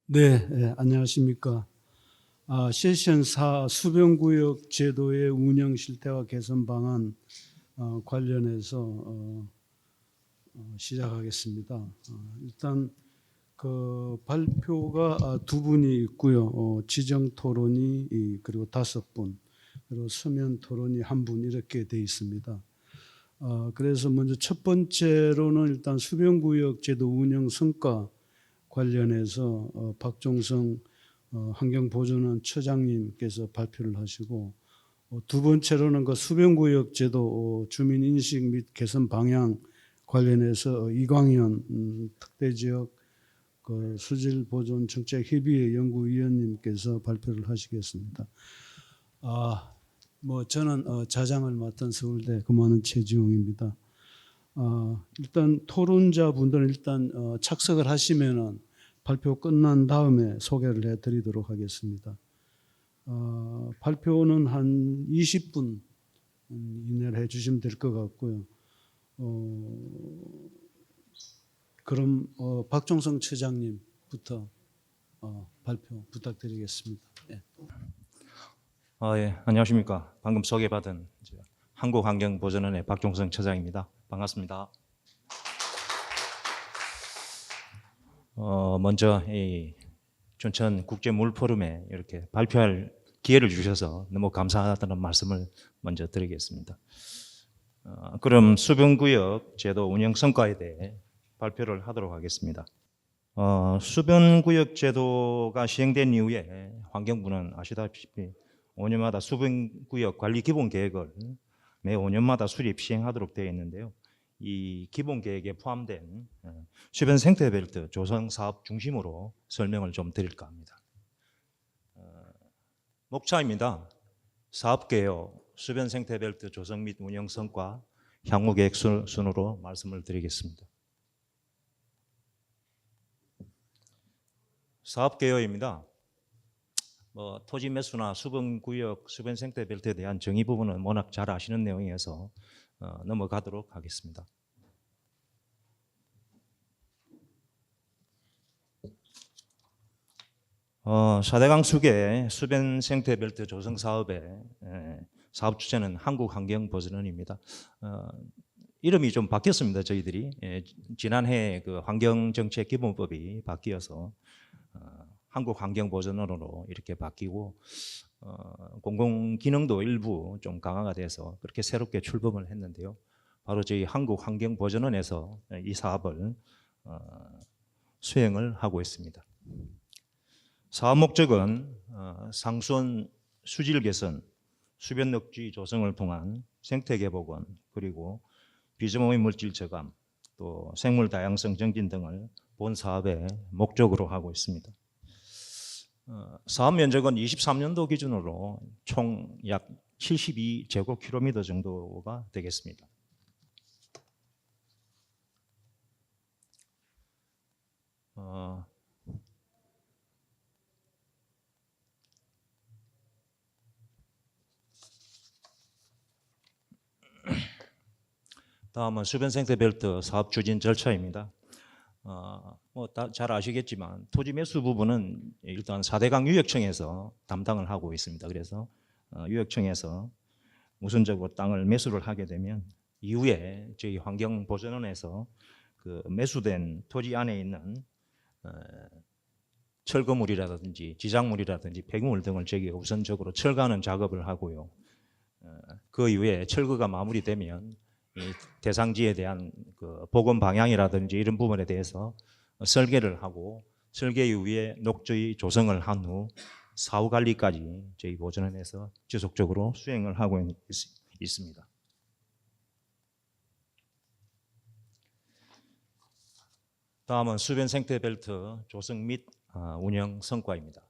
네, 안녕하십니까. 세션 4 수변구역 제도의 운영 실태와 개선 방안 관련해서 시작하겠습니다. 일단 그 발표가 두 분이 있고요. 지정 토론이 그리고 5분, 그리고 서면 토론이 1분 이렇게 돼 있습니다. 그래서 먼저 첫 번째로는 일단 수변구역 제도 운영 성과 관련해서 박종성 환경보존원 처장님께서 발표를 하시고, 두 번째로는 그 수변구역 제도 주민 인식 및 개선 방향 관련해서 이광현 특대지역 그 수질보존 정책 협의회 연구위원님께서 발표를 하시겠습니다. 저는 자장을 맡은 서울대 근무하는 최지웅입니다. 일단 토론자분들은 일단 착석을 하시면은 발표 끝난 다음에 소개를 해드리도록 하겠습니다. 발표는 한 20분 이내로 해주시면 될 것 같고요. 그럼 박종성 처장님부터 발표 부탁드리겠습니다. 네. 예, 안녕하십니까. 방금 소개받은 한국환경보존원의 박종성 처장입니다. 반갑습니다. 먼저 이 춘천 국제물포럼에 이렇게 발표할 기회를 주셔서 너무 감사하다는 말씀을 먼저 드리겠습니다. 그럼 수변구역 제도 운영 성과에 대해 발표를 하도록 하겠습니다. 수변구역 제도가 시행된 이후에 환경부는 아시다시피 5년마다 수변구역 관리 기본 계획을 매 5년마다 수립 시행하도록 되어 있는데요. 이 기본 계획에 포함된 수변 생태벨트 조성 사업 중심으로 설명을 좀 드릴까 합니다. 목차입니다. 사업 개요, 수변 생태벨트 조성 및 운영 성과, 향후 계획 순으로 말씀을 드리겠습니다. 사업 개요입니다. 토지 매수나 수변구역, 수변 생태벨트에 대한 정의 부분은 워낙 잘 아시는 내용이어서 넘어가도록 하겠습니다. 사대강 수계 수변 생태벨트 조성 사업의 사업 주체는 한국환경보존원입니다. 이름이 좀 바뀌었습니다. 저희들이 지난해 그 환경정책기본법이 바뀌어서 한국환경보존원으로 이렇게 바뀌고 공공기능도 일부 좀 강화가 돼서 그렇게 새롭게 출범을 했는데요. 바로 저희 한국환경보존원에서 이 사업을 수행을 하고 있습니다. 사업 목적은 상수원 수질 개선, 수변 녹지 조성을 통한 생태 개복원, 그리고 비즈모임 물질 저감, 또 생물 다양성 정진 등을 본 사업의 목적으로 하고 있습니다. 사업 면적은 23년도 기준으로 총 약 72제곱킬로미터 정도가 되겠습니다. 다음은 수변 생태벨트 사업 추진 절차입니다. 다 잘 아시겠지만 토지 매수 부분은 일단 4대강 유역청에서 담당을 하고 있습니다. 그래서 유역청에서 우선적으로 땅을 매수를 하게 되면 이후에 저희 환경보존원에서 그 매수된 토지 안에 있는 철거물이라든지 지작물이라든지 폐기물 등을 저희가 우선적으로 철거하는 작업을 하고요. 그 이후에 철거가 마무리되면 이 대상지에 대한 그 복원 방향이라든지 이런 부분에 대해서 설계를 하고 설계 이후에 녹지 조성을 한 후 사후 관리까지 저희 보존원에서 지속적으로 수행을 하고 있습니다. 다음은 수변 생태벨트 조성 및 운영 성과입니다.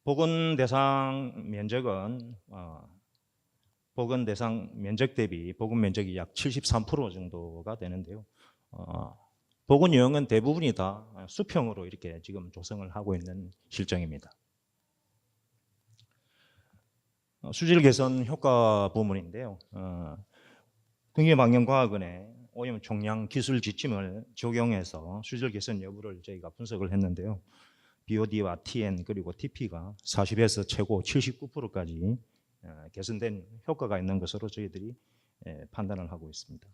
복원 대상 면적은 복원 대상 면적 대비 복원 면적이 약 73% 정도가 되는데요. 복원 유형은 대부분이 다 수평으로 이렇게 지금 조성을 하고 있는 실정입니다. 수질 개선 효과 부문인데요. 흥해방영과학원의 오염 총량 기술 지침을 적용해서 수질 개선 여부를 저희가 분석을 했는데요. BOD와 TN 그리고 TP가 40에서 최고 79%까지 개선된 효과가 있는 것으로 저희들이 판단을 하고 있습니다.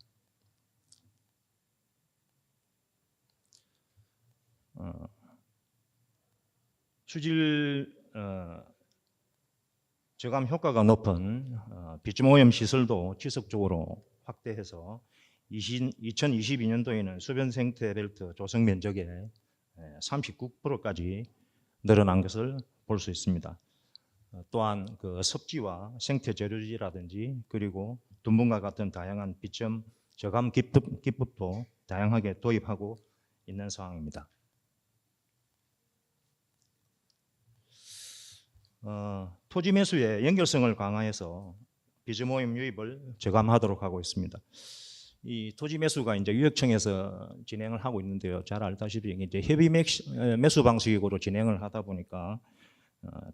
수질 저감 효과가 높은 비점 오염 시설도 지속적으로 확대해서 2022년도에는 수변 생태 벨트 조성 면적의 39%까지 늘어난 것을 볼 수 있습니다. 또한 그 섭지와 생태 재료지라든지 그리고 둔분과 같은 다양한 비점 저감 기법도 다양하게 도입하고 있는 상황입니다. 토지 매수의 연결성을 강화해서 비점 오염 유입을 저감하도록 하고 있습니다. 이 토지 매수가 이제 유역청에서 진행을 하고 있는데요. 잘 알다시피 이제 협의 매수 방식으로 진행을 하다 보니까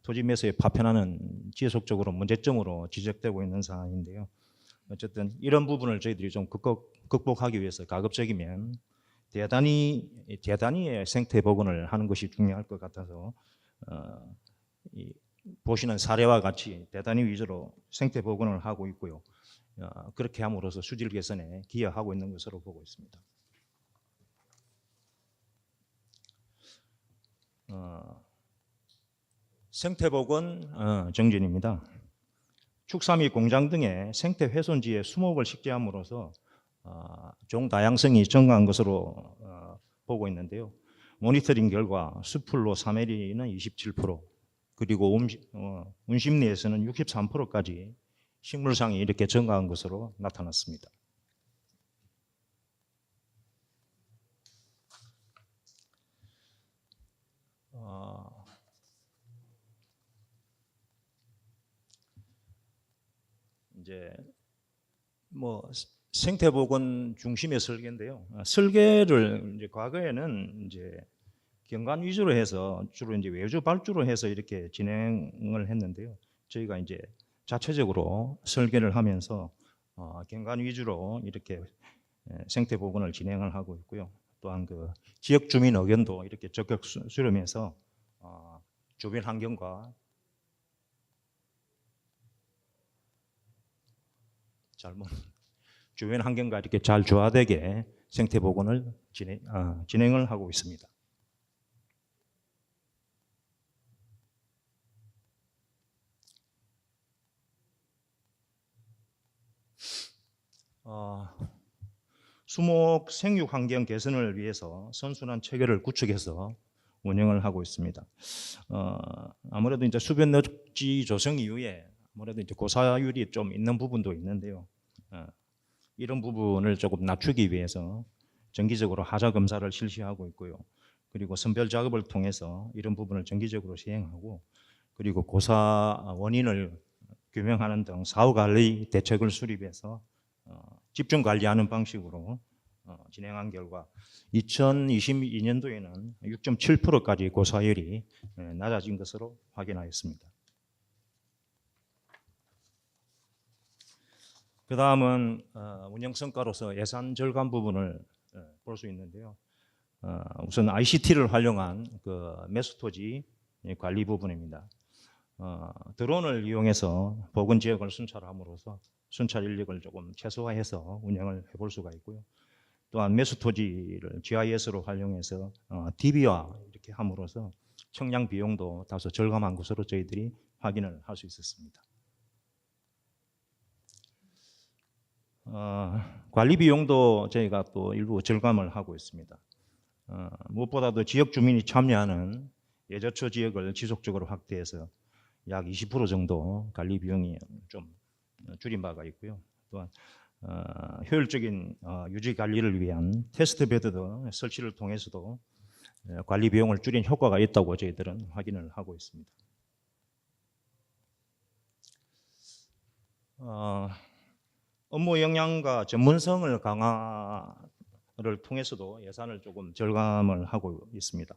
토지 매수에 파편화는 지속적으로 문제점으로 지적되고 있는 상황인데요. 어쨌든 이런 부분을 저희들이 좀 극복하기 위해서 가급적이면 대단위의 생태 복원을 하는 것이 중요할 것 같아서 보시는 사례와 같이 대단위 위주로 생태 복원을 하고 있고요. 그렇게 함으로써 수질 개선에 기여하고 있는 것으로 보고 있습니다. 생태 복원 정진입니다. 축사 및 공장 등의 생태 훼손지의 수목을 식재함으로써 종 다양성이 증가한 것으로 보고 있는데요. 모니터링 결과 수풀로 3L는 27%, 그리고 운심 내에서는 63%까지 식물상이 이렇게 증가한 것으로 나타났습니다. 이제 뭐 생태보건 중심의 설계인데요. 설계를 이제 과거에는 이제 경관 위주로 해서 주로 이제 외주 발주로 해서 이렇게 진행을 했는데요. 저희가 이제 자체적으로 설계를 하면서 경관 위주로 이렇게 생태 보건을 진행을 하고 있고요. 또한 그 지역 주민 의견도 이렇게 적극 수렴해서 주변 환경과 주변 환경과 이렇게 잘 조화되게 생태 보건을 진행을 하고 있습니다. 수목 생육 환경 개선을 위해서 선순환 체계를 구축해서 운영을 하고 있습니다. 아무래도 이제 수변 늪지 조성 이후에 아무래도 이제 고사율이 좀 있는 부분도 있는데요. 이런 부분을 조금 낮추기 위해서 정기적으로 하자 검사를 실시하고 있고요. 그리고 선별 작업을 통해서 이런 부분을 정기적으로 시행하고, 그리고 고사 원인을 규명하는 등 사후 관리 대책을 수립해서 집중 관리하는 방식으로 진행한 결과 2022년도에는 6.7%까지 고사율이 낮아진 것으로 확인하였습니다. 그 다음은 운영 성과로서 예산 절감 부분을 볼 수 있는데요. 우선 ICT를 활용한 그 매수토지 관리 부분입니다. 드론을 이용해서 보건 지역을 순찰함으로써 순찰 인력을 조금 최소화해서 운영을 해볼 수가 있고요. 또한 매수토지를 GIS로 활용해서 DB화 이렇게 함으로써 청량 비용도 다소 절감한 것으로 저희들이 확인을 할 수 있었습니다. 관리 비용도 저희가 또 일부 절감을 하고 있습니다. 무엇보다도 지역 주민이 참여하는 예저처 지역을 지속적으로 확대해서 약 20% 정도 관리 비용이 좀 줄인 바가 있고요. 또한 효율적인 유지 관리를 위한 테스트 베드 설치를 통해서도 관리 비용을 줄인 효과가 있다고 저희들은 확인을 하고 있습니다. 업무 역량과 전문성을 강화를 통해서도 예산을 조금 절감을 하고 있습니다.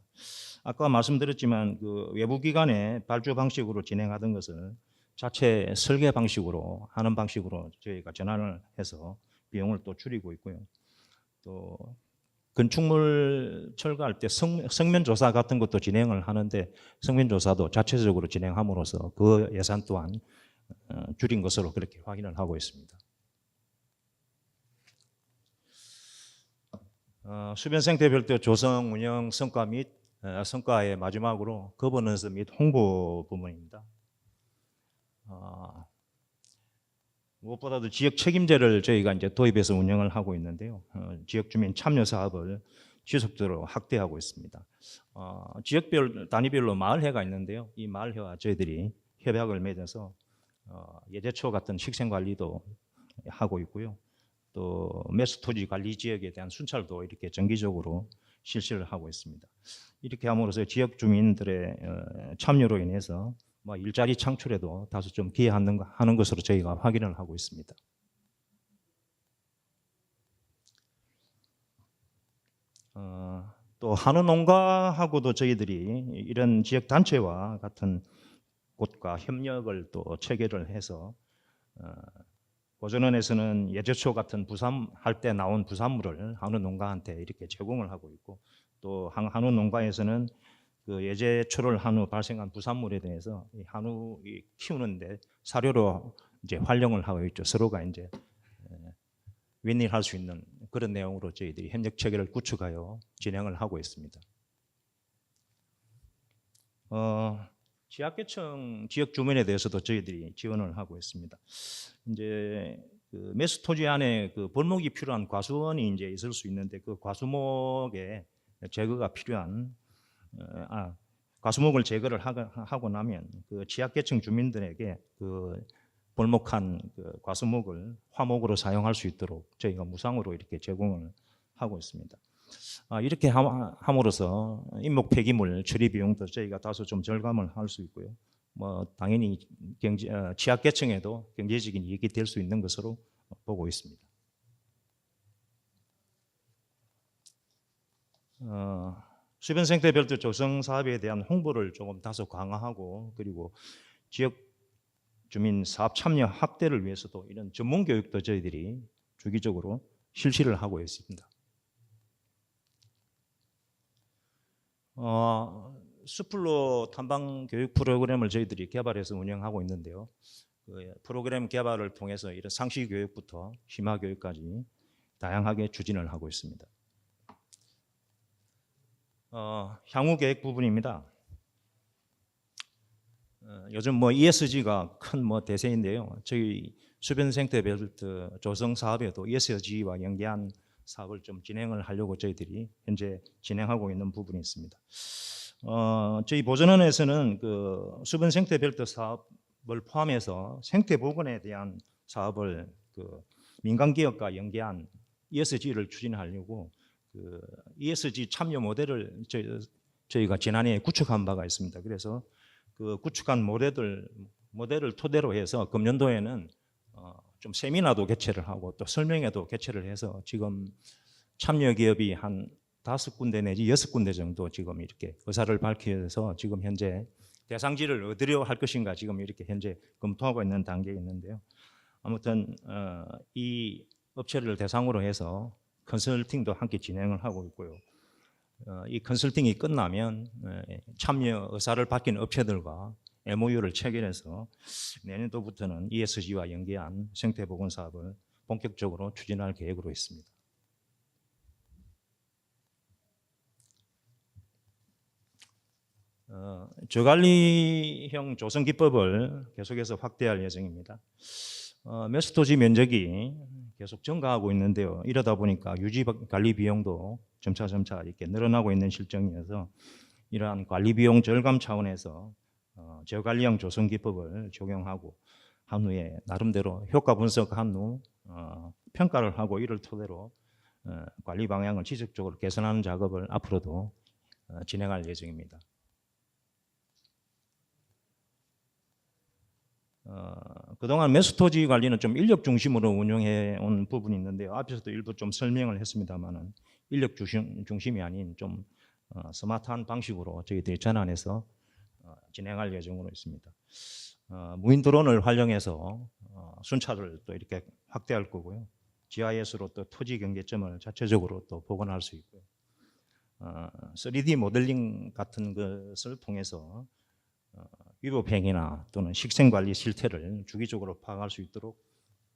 아까 말씀드렸지만 그 외부 기관의 발주 방식으로 진행하던 것을 자체 설계 방식으로 하는 방식으로 저희가 전환을 해서 비용을 또 줄이고 있고요. 또 건축물 철거할 때 성면 조사 같은 것도 진행을 하는데 성면 조사도 자체적으로 진행함으로써 그 예산 또한 줄인 것으로 그렇게 확인을 하고 있습니다. 수변 생태 별도 조성 운영 성과 및 성과의 마지막으로 거버넌스 및 홍보 부분입니다. 무엇보다도 지역 책임제를 저희가 이제 도입해서 운영을 하고 있는데요. 지역 주민 참여 사업을 지속적으로 확대하고 있습니다. 지역별 단위별로 마을회가 있는데요. 이 마을회와 저희들이 협약을 맺어서 예제초 같은 식생 관리도 하고 있고요. 또 매수토지 관리 지역에 대한 순찰도 이렇게 정기적으로 실시를 하고 있습니다. 이렇게 함으로써 지역 주민들의 참여로 인해서 일자리 창출에도 다소 좀 기여하는 것으로 저희가 확인을 하고 있습니다. 또 한우 농가하고도 저희들이 이런 지역 단체와 같은 곳과 협력을 또 체결을 해서 고전원에서는 예제초 같은 부산할 때 나온 부산물을 한우 농가한테 이렇게 제공을 하고 있고 또 한우 농가에서는 그 예제초를 한우 발생한 부산물에 대해서 이 한우 키우는데 사료로 이제 활용을 하고 있죠. 서로가 이제 윈윈할 수 있는 그런 내용으로 저희들이 협력 체계를 구축하여 진행을 하고 있습니다. 지하계층 지역 주민에 대해서도 저희들이 지원을 하고 있습니다. 이제 그 매수 토지 안에 그 벌목이 필요한 과수원이 이제 있을 수 있는데 그 과수목의 제거가 필요한 과수목을 제거를 하고 나면 그 지하계층 주민들에게 그 벌목한 그 과수목을 화목으로 사용할 수 있도록 저희가 무상으로 이렇게 제공을 하고 있습니다. 이렇게 함으로써 인목 폐기물 처리 비용도 저희가 다소 좀 절감을 할 수 있고요. 당연히 지하계층에도 경제적인 이익이 될 수 있는 것으로 보고 있습니다. 수변 생태 별도 조성 사업에 대한 홍보를 조금 다소 강화하고 그리고 지역 주민 사업 참여 확대를 위해서도 이런 전문 교육도 저희들이 주기적으로 실시를 하고 있습니다. 수플로 탐방 교육 프로그램을 저희들이 개발해서 운영하고 있는데요. 그 프로그램 개발을 통해서 이런 상시 교육부터 심화 교육까지 다양하게 추진을 하고 있습니다. 향후 계획 부분입니다. 요즘 ESG가 큰 대세인데요. 저희 수변 생태 벨트 조성 사업에도 ESG와 연계한 사업을 좀 진행을 하려고 저희들이 현재 진행하고 있는 부분이 있습니다. 저희 보전원에서는 그 수변 생태 벨트 사업을 포함해서 생태 보건에 대한 사업을 그 민간 기업과 연계한 ESG를 추진하려고 그 ESG 참여 모델을 저희가 지난해 구축한 바가 있습니다. 그래서 그 구축한 모델을 토대로 해서 금년도에는 좀 세미나도 개최를 하고 또 설명회도 개최를 해서 지금 참여 기업이 한 5군데 내지 6군데 정도 지금 이렇게 의사를 밝혀서 지금 현재 대상지를 어디로 할 것인가 지금 이렇게 현재 검토하고 있는 단계에 있는데요. 아무튼 이 업체를 대상으로 해서 컨설팅도 함께 진행을 하고 있고요. 이 컨설팅이 끝나면 참여 의사를 밝힌 업체들과 MOU를 체결해서 내년도부터는 ESG와 연계한 생태보건 사업을 본격적으로 추진할 계획으로 있습니다. 저관리형 조성 기법을 계속해서 확대할 예정입니다. 매수토지 면적이 계속 증가하고 있는데요. 이러다 보니까 유지 관리 비용도 점차 이렇게 늘어나고 있는 실정이어서 이러한 관리 비용 절감 차원에서 저관리형 조성 기법을 적용하고 한 후에 나름대로 효과 분석한 후 평가를 하고 이를 토대로 관리 방향을 지속적으로 개선하는 작업을 앞으로도 진행할 예정입니다. 그동안 매수토지 관리는 좀 인력 중심으로 운영해 온 부분이 있는데요. 앞에서도 일부 좀 설명을 했습니다만은 인력 중심이 아닌 좀 스마트한 방식으로 저희들이 전환해서 진행할 예정으로 있습니다. 무인 드론을 활용해서 순찰을 또 이렇게 확대할 거고요. GIS로 또 토지 경계점을 자체적으로 또 복원할 수 있고요. 3D 모델링 같은 것을 통해서 위법 행위나 또는 식생 관리 실태를 주기적으로 파악할 수 있도록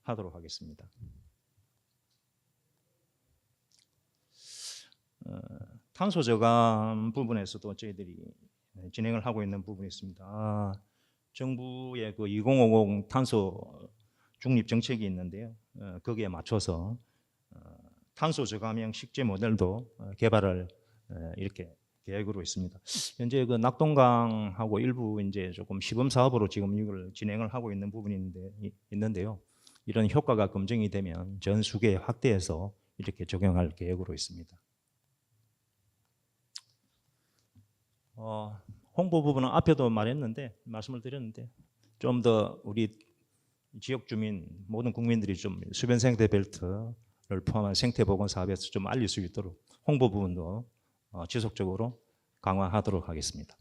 하도록 하겠습니다. 탄소 저감 부분에서도 저희들이 진행을 하고 있는 부분이 있습니다. 정부의 그 2050 탄소 중립 정책이 있는데요. 거기에 맞춰서 탄소 저감형 식재 모델도 개발을 이렇게 계획으로 있습니다. 현재 그 낙동강하고 일부 이제 조금 시범 사업으로 지금 이걸 진행을 하고 있는 부분이 있는데요. 이런 효과가 검증이 되면 전 수계에 확대해서 이렇게 적용할 계획으로 있습니다. 홍보 부분은 앞에도 말씀을 드렸는데 좀 더 우리 지역 주민 모든 국민들이 좀 수변 생태 벨트를 포함한 생태 보건 사업에서 좀 알릴 수 있도록 홍보 부분도 지속적으로 강화하도록 하겠습니다.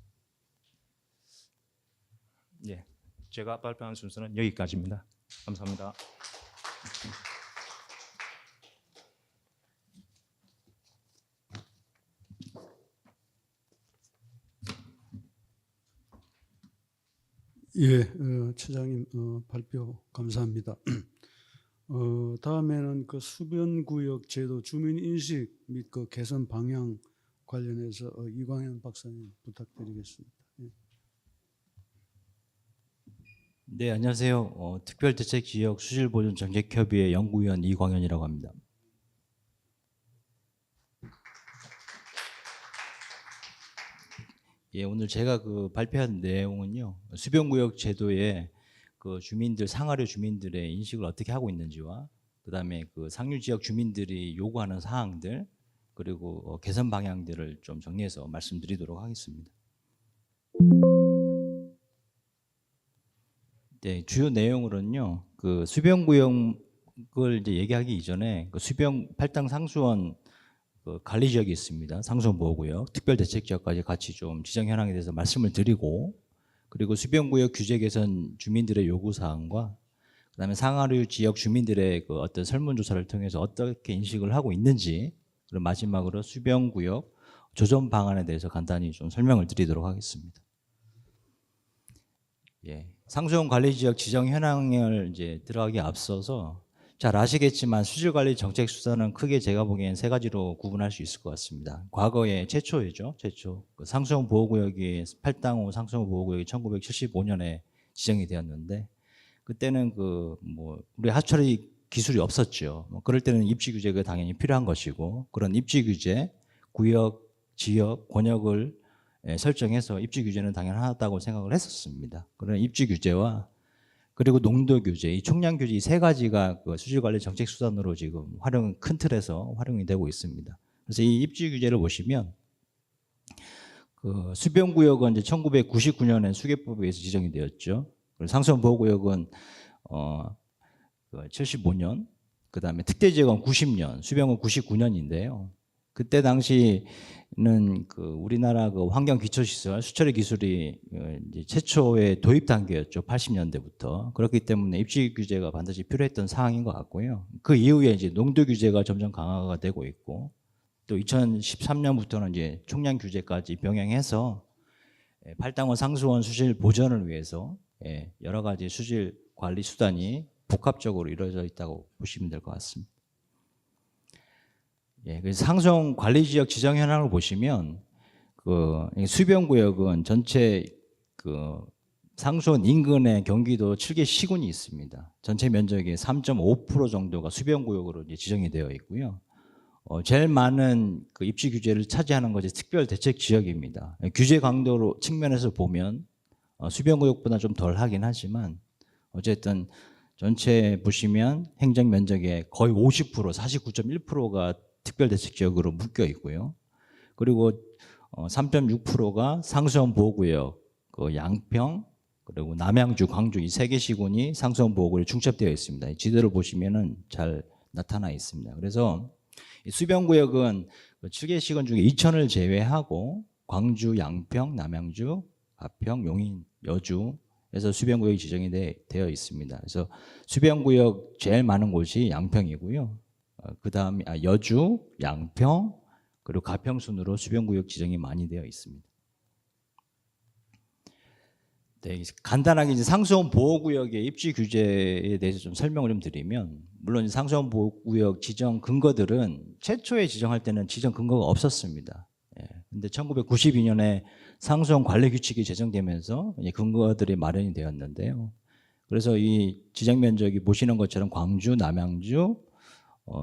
예, 제가 발표한 순서는 여기까지입니다. 감사합니다. 예, 처장님 발표 감사합니다. 다음에는 그 수변구역 제도 주민 인식 및 그 개선 방향 관련해서 이광현 박사님 부탁드리겠습니다. 예. 네, 안녕하세요. 특별대책지역 수질보존정책협의회 연구위원 이광현이라고 합니다. 예, 오늘 제가 그 발표한 내용은요, 수변구역 제도에 그 주민들, 상하류 주민들의 인식을 어떻게 하고 있는지와 그다음에 그 상류지역 주민들이 요구하는 사항들 그리고 개선 방향들을 좀 정리해서 말씀드리도록 하겠습니다. 네, 주요 내용으로는요, 그 수변구역을 이제 얘기하기 이전에 그 수변 팔당 상수원 그 관리 지역이 있습니다. 상수원 보호구역, 특별대책지역까지 같이 좀 지정 현황에 대해서 말씀을 드리고, 그리고 수변구역 규제 개선 주민들의 요구 사항과 그다음에 상하류 지역 주민들의 그 어떤 설문조사를 통해서 어떻게 인식을 하고 있는지, 그리고 마지막으로 수변구역 조정 방안에 대해서 간단히 좀 설명을 드리도록 하겠습니다. 예, 상수원 관리 지역 지정 현황을 이제 들어가기 앞서서 잘 아시겠지만 수질관리 정책 수단은 크게 제가 보기엔 세 가지로 구분할 수 있을 것 같습니다. 과거에 최초이죠. 최초 그 상수원 보호구역이 8당호 상수원 보호구역이 1975년에 지정이 되었는데, 그때는 그 뭐 우리 하천처리 기술이 없었죠. 그럴 때는 입지 규제가 당연히 필요한 것이고, 그런 입지 규제, 구역, 지역, 권역을 설정해서 입지 규제는 당연하다고 생각을 했었습니다. 그런 입지 규제와 그리고 농도 규제, 이 총량 규제 이 세 가지가 그 수질관리 정책 수단으로 지금 큰 틀에서 활용이 되고 있습니다. 그래서 이 입지 규제를 보시면 그 수변구역은 이제 1999년에 수계법에 의해서 지정이 되었죠. 그리고 상수원 보호구역은 75년, 그 다음에 특대지역은 90년, 수변은 99년인데요. 그때 당시는 그 우리나라 그 환경 기초시설 수처리 기술이 이제 최초의 도입 단계였죠. 80년대부터. 그렇기 때문에 입지 규제가 반드시 필요했던 상황인 것 같고요. 그 이후에 이제 농도 규제가 점점 강화가 되고 있고, 또 2013년부터는 이제 총량 규제까지 병행해서 8당원 상수원 수질 보전을 위해서 여러 가지 수질 관리 수단이 복합적으로 이루어져 있다고 보시면 될 것 같습니다. 예, 그래서 상수원 관리 지역 지정 현황을 보시면 그 수변구역은 전체 그 상수원 인근의 경기도 7개 시군이 있습니다. 전체 면적의 3.5% 정도가 수변구역으로 이제 지정이 되어 있고요. 제일 많은 그 입지 규제를 차지하는 것이 특별대책지역입니다. 규제 강도로 측면에서 보면 수변구역보다 좀 덜 하긴 하지만 어쨌든 전체 보시면 행정 면적의 거의 50%, 49.1%가 특별대책지역으로 묶여 있고요. 그리고 3.6%가 상수원 보호구역, 그 양평, 그리고 남양주, 광주 이 세 개 시군이 상수원 보호구역에 중첩되어 있습니다. 지도를 보시면은 잘 나타나 있습니다. 그래서 이 수변구역은 7개 시군 중에 이천을 제외하고 광주, 양평, 남양주, 가평, 용인, 여주에서 수변구역이 지정이 되어 있습니다. 그래서 수변구역 제일 많은 곳이 양평이고요. 그다음 여주, 양평 그리고 가평 순으로 수변구역 지정이 많이 되어 있습니다. 네, 간단하게 이제 상수원 보호구역의 입지 규제에 대해서 좀 설명을 좀 드리면, 물론 상수원 보호구역 지정 근거들은 최초에 지정할 때는 지정 근거가 없었습니다. 근데 1992년에 상수원 관리 규칙이 제정되면서 근거들이 마련이 되었는데요. 그래서 이 지정 면적이 보시는 것처럼 광주, 남양주,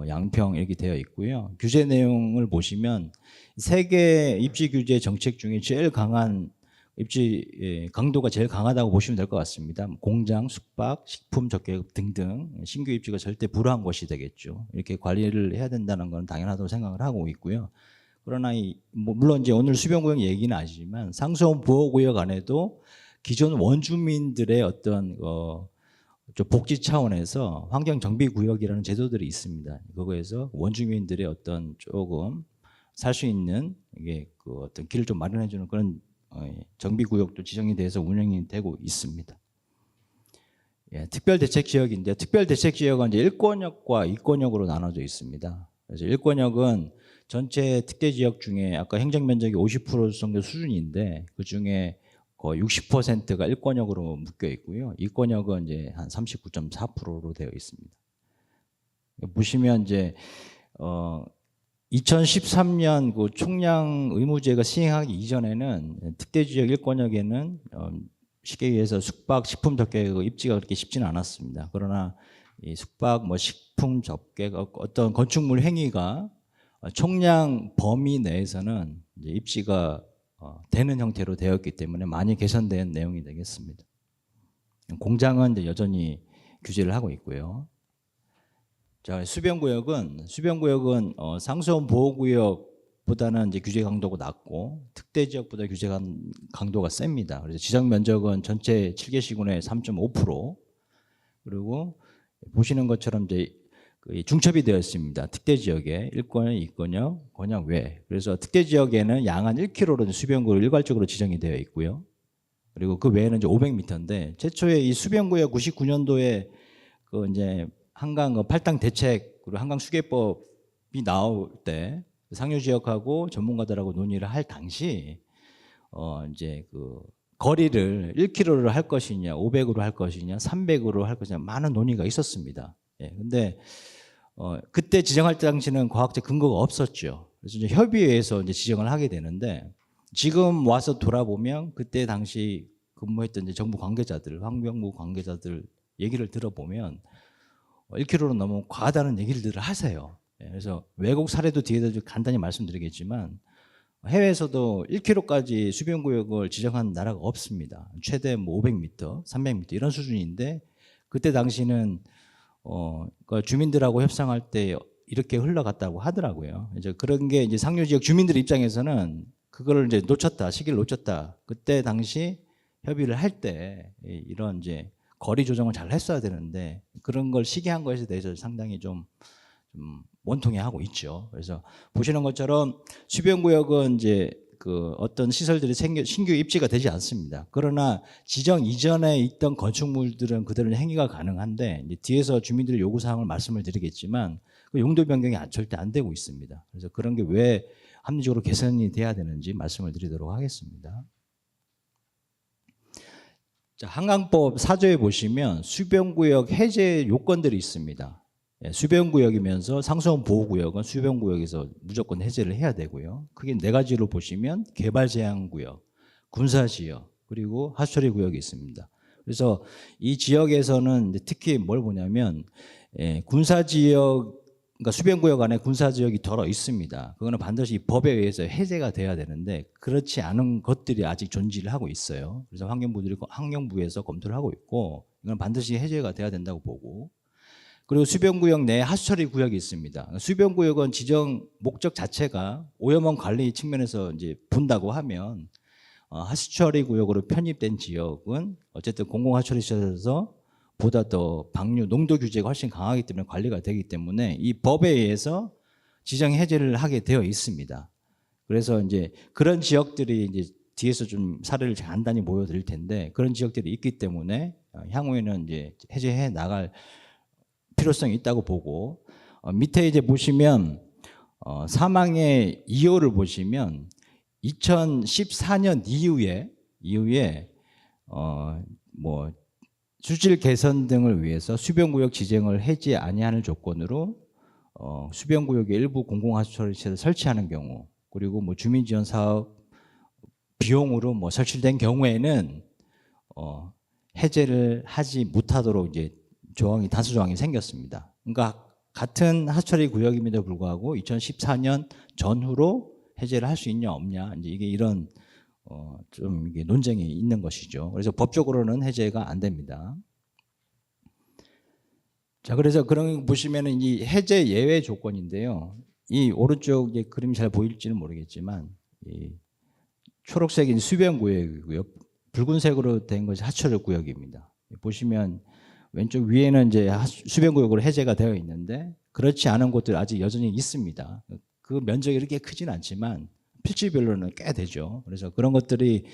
양평 이렇게 되어 있고요. 규제 내용을 보시면 세 개 입지 규제 정책 중에 제일 강한 입지 강도가 제일 강하다고 보시면 될 것 같습니다. 공장, 숙박, 식품 적개급 등등 신규 입지가 절대 불허한 것이 되겠죠. 이렇게 관리를 해야 된다는 건 당연하다고 생각을 하고 있고요. 그러나 물론 이제 오늘 수변구역 얘기는 아니지만 상수원 보호구역 안에도 기존 원주민들의 어떤 좀 복지 차원에서 환경정비구역이라는 제도들이 있습니다. 그거에서 원주민들의 어떤 조금 살 수 있는 이게 어떤 길을 좀 마련해주는 그런 정비구역도 지정이 돼서 운영이 되고 있습니다. 특별대책지역인데, 특별대책지역은 이제 1권역과 2권역으로 나눠져 있습니다. 그래서 1권역은 전체 특대지역 중에 아까 행정면적이 50% 정도 수준인데 그 중에 거의 60%가 1권역으로 묶여 있고요. 2권역은 이제 한 39.4%로 되어 있습니다. 보시면 이제 2013년 그 총량 의무제가 시행하기 이전에는 특대지역 1권역에는 쉽게 얘기해서 숙박, 식품 접객 입지가 그렇게 쉽지는 않았습니다. 그러나 이 숙박, 식품 접객 어떤 건축물 행위가 총량 범위 내에서는 이제 입지가 되는 형태로 되었기 때문에 많이 개선된 내용이 되겠습니다. 공장은 이제 여전히 규제를 하고 있고요. 자, 수변구역은 상수원 보호구역보다는 이제 규제 강도가 낮고 특대지역보다 규제 강도가 셉니다. 그래서 지정 면적은 전체 7개 시군의 3.5%, 그리고 보시는 것처럼 이제 중첩이 되어 있습니다. 특대지역에 1권역, 2권역, 권역 외. 그래서 특대지역에는 양한 1km로 수변구역 일괄적으로 지정이 되어 있고요. 그리고 그 외에는 이제 500m인데 최초에 이 수변구역 99년도에 그 이제 한강 팔당 대책 그리고 한강 수계법이 나올 때 상류지역하고 전문가들하고 논의를 할 당시 이제 그 거리를 1km로 할 것이냐, 500으로 할 것이냐, 300으로 할 것이냐 많은 논의가 있었습니다. 근데 그때 지정할 당시는 과학적 근거가 없었죠. 그래서 이제 협의회에서 이제 지정을 하게 되는데 지금 와서 돌아보면 그때 당시 근무했던 이제 정부 관계자들, 환경부 관계자들 얘기를 들어보면 1km로 너무 과하다는 얘기를 하세요. 그래서 외국 사례도 뒤에서 좀 간단히 말씀드리겠지만 해외에서도 1km까지 수변구역을 지정한 나라가 없습니다. 최대 500m, 300m 이런 수준인데 그때 당시는 그러니까 주민들하고 협상할 때 이렇게 흘러갔다고 하더라고요. 이제 그런 게 이제 상류 지역 주민들 입장에서는 그거를 이제 놓쳤다, 시기를 놓쳤다. 그때 당시 협의를 할 때 이런 이제 거리 조정을 잘 했어야 되는데 그런 걸 시기한 것에 대해서 상당히 좀 원통해하고 있죠. 그래서 보시는 것처럼 수변구역은 이제 그 어떤 시설들이 신규 입지가 되지 않습니다. 그러나 지정 이전에 있던 건축물들은 그대로 행위가 가능한데 이제 뒤에서 주민들의 요구 사항을 말씀을 드리겠지만 그 용도 변경이 절대 안 되고 있습니다. 그래서 그런 게 왜 합리적으로 개선이 돼야 되는지 말씀을 드리도록 하겠습니다. 자, 한강법 4조에 보시면 수변구역 해제 요건들이 있습니다. 수변구역이면서 상수원 보호구역은 수변구역에서 무조건 해제를 해야 되고요. 크게 네 가지로 보시면 개발제한구역, 군사지역, 그리고 하수처리구역이 있습니다. 그래서 이 지역에서는 특히 뭘 보냐면 군사지역, 그러니까 수변구역 안에 군사지역이 들어 있습니다. 그거는 반드시 법에 의해서 해제가 돼야 되는데 그렇지 않은 것들이 아직 존재를 하고 있어요. 그래서 환경부에서 검토를 하고 있고 이건 반드시 해제가 돼야 된다고 보고, 그리고 수변구역 내에 하수처리 구역이 있습니다. 수변구역은 지정 목적 자체가 오염원 관리 측면에서 이제 본다고 하면 하수처리 구역으로 편입된 지역은 어쨌든 공공하수처리시설에서 보다 더 방류 농도 규제가 훨씬 강하기 때문에 관리가 되기 때문에 이 법에 의해서 지정 해제를 하게 되어 있습니다. 그래서 이제 그런 지역들이 이제 뒤에서 좀 사례를 간단히 보여드릴 텐데 그런 지역들이 있기 때문에 향후에는 이제 해제해 나갈 필요성이 있다고 보고, 밑에 이제 보시면 사망의 이유를 보시면 2014년 이후에 뭐 수질 개선 등을 위해서 수변구역 지정을 해지 아니하는 조건으로 수변구역의 일부 공공하수처리시설을 설치하는 경우, 그리고 뭐 주민지원 사업 비용으로 뭐 설치된 경우에는 해제를 하지 못하도록 이제 단수 조항이 생겼습니다. 그러니까 같은 하수처리 구역임에도 불구하고 2014년 전후로 해제를 할 수 있냐 없냐, 이제 이게 이런 좀 이게 논쟁이 있는 것이죠. 그래서 법적으로는 해제가 안 됩니다. 자, 그래서 그런 거 보시면은 이 해제 예외 조건인데요. 이 오른쪽 이제 그림이 잘 보일지는 모르겠지만, 이 초록색인 수변 구역이고요. 붉은색으로 된 것이 하수처리 구역입니다. 보시면 왼쪽 위에는 이제 수변 구역으로 해제가 되어 있는데, 그렇지 않은 곳들 아직 여전히 있습니다. 그 면적이 이렇게 크진 않지만 필지별로는 꽤 되죠. 그래서 그런 것들이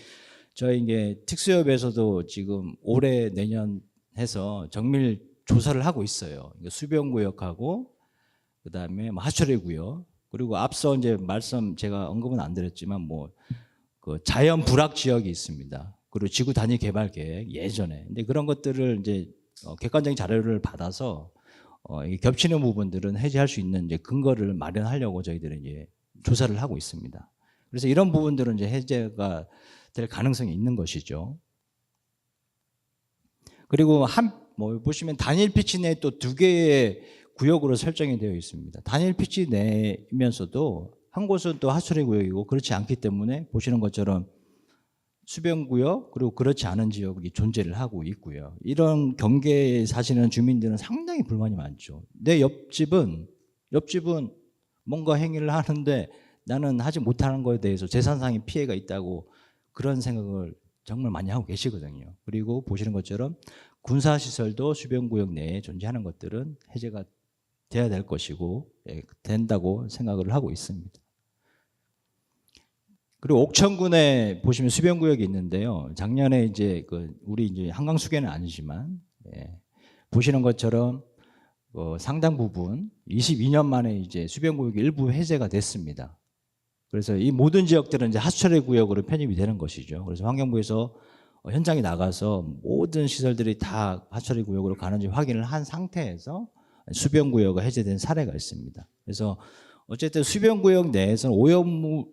저희 이게 특수협에서도 지금 올해 내년 해서 정밀 조사를 하고 있어요. 수변구역하고 그다음에 뭐 하수처리구역, 그리고 앞서 이제 제가 언급은 안 드렸지만 뭐 그 자연 불악 지역이 있습니다. 그리고 지구 단위 개발 계획 예전에. 근데 그런 것들을 이제 객관적인 자료를 받아서 겹치는 부분들은 해제할 수 있는 이제 근거를 마련하려고 저희들은 이제 조사를 하고 있습니다. 그래서 이런 부분들은 이제 해제가 될 가능성이 있는 것이죠. 그리고 뭐 보시면 단일 피치 내에 또 2개의 구역으로 설정이 되어 있습니다. 단일 피치 내면서도 한 곳은 또 하수처리 구역이고 그렇지 않기 때문에 보시는 것처럼 수변구역 그리고 그렇지 않은 지역이 존재를 하고 있고요. 이런 경계에 사시는 주민들은 상당히 불만이 많죠. 내 옆집은 뭔가 행위를 하는데 나는 하지 못하는 것에 대해서 재산상의 피해가 있다고 그런 생각을 정말 많이 하고 계시거든요. 그리고 보시는 것처럼 군사시설도 수변구역 내에 존재하는 것들은 해제가 돼야 될 것이고 된다고 생각을 하고 있습니다. 그리고 옥천군에 보시면 수변구역이 있는데요. 작년에 이제 우리 이제 한강수계는 아니지만 보시는 것처럼 상당 부분 22년 만에 이제 수변구역이 일부 해제가 됐습니다. 그래서 이 모든 지역들은 이제 하수처리 구역으로 편입이 되는 것이죠. 그래서 환경부에서 현장에 나가서 모든 시설들이 다 하수처리 구역으로 가는지 확인을 한 상태에서 수변구역이 해제된 사례가 있습니다. 그래서 어쨌든 수변구역 내에서는 오염물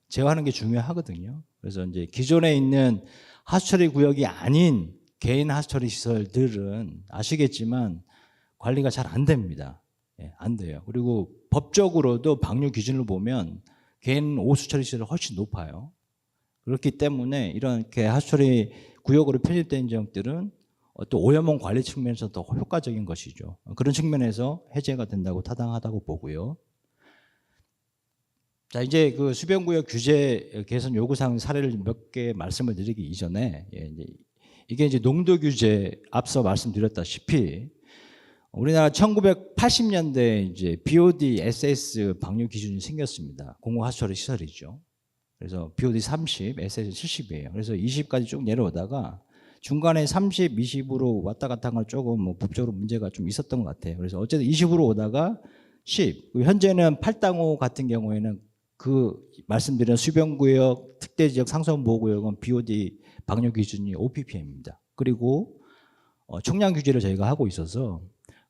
제어하는 게 중요하거든요. 그래서 이제 기존에 있는 하수처리 구역이 아닌 개인 하수처리 시설들은 아시겠지만 관리가 잘 안 됩니다. 안 돼요. 그리고 법적으로도 방류 기준을 보면 개인 오수처리 시설이 훨씬 높아요. 그렇기 때문에 이렇게 하수처리 구역으로 편입된 지역들은 또 오염원 관리 측면에서 더 효과적인 것이죠. 그런 측면에서 해제가 된다고 타당하다고 보고요. 자, 이제 그 수변구역 규제 개선 요구사항 사례를 몇 개 말씀을 드리기 이전에 이게 이제 농도 규제 앞서 말씀드렸다시피 우리나라 1980년대에 이제 BOD SS 방류 기준이 생겼습니다. 공공하수처리 시설이죠. 그래서 BOD 30, SS 70이에요. 그래서 20까지 쭉 내려오다가 중간에 30, 20으로 왔다 갔다 한 건 조금 뭐 법적으로 문제가 좀 있었던 것 같아요. 그래서 어쨌든 20으로 오다가 10, 현재는 8당호 같은 경우에는 그 말씀드린 수변구역, 특대지역, 상수원보호구역은 BOD 방류 기준이 5ppm입니다. 그리고 총량 규제를 저희가 하고 있어서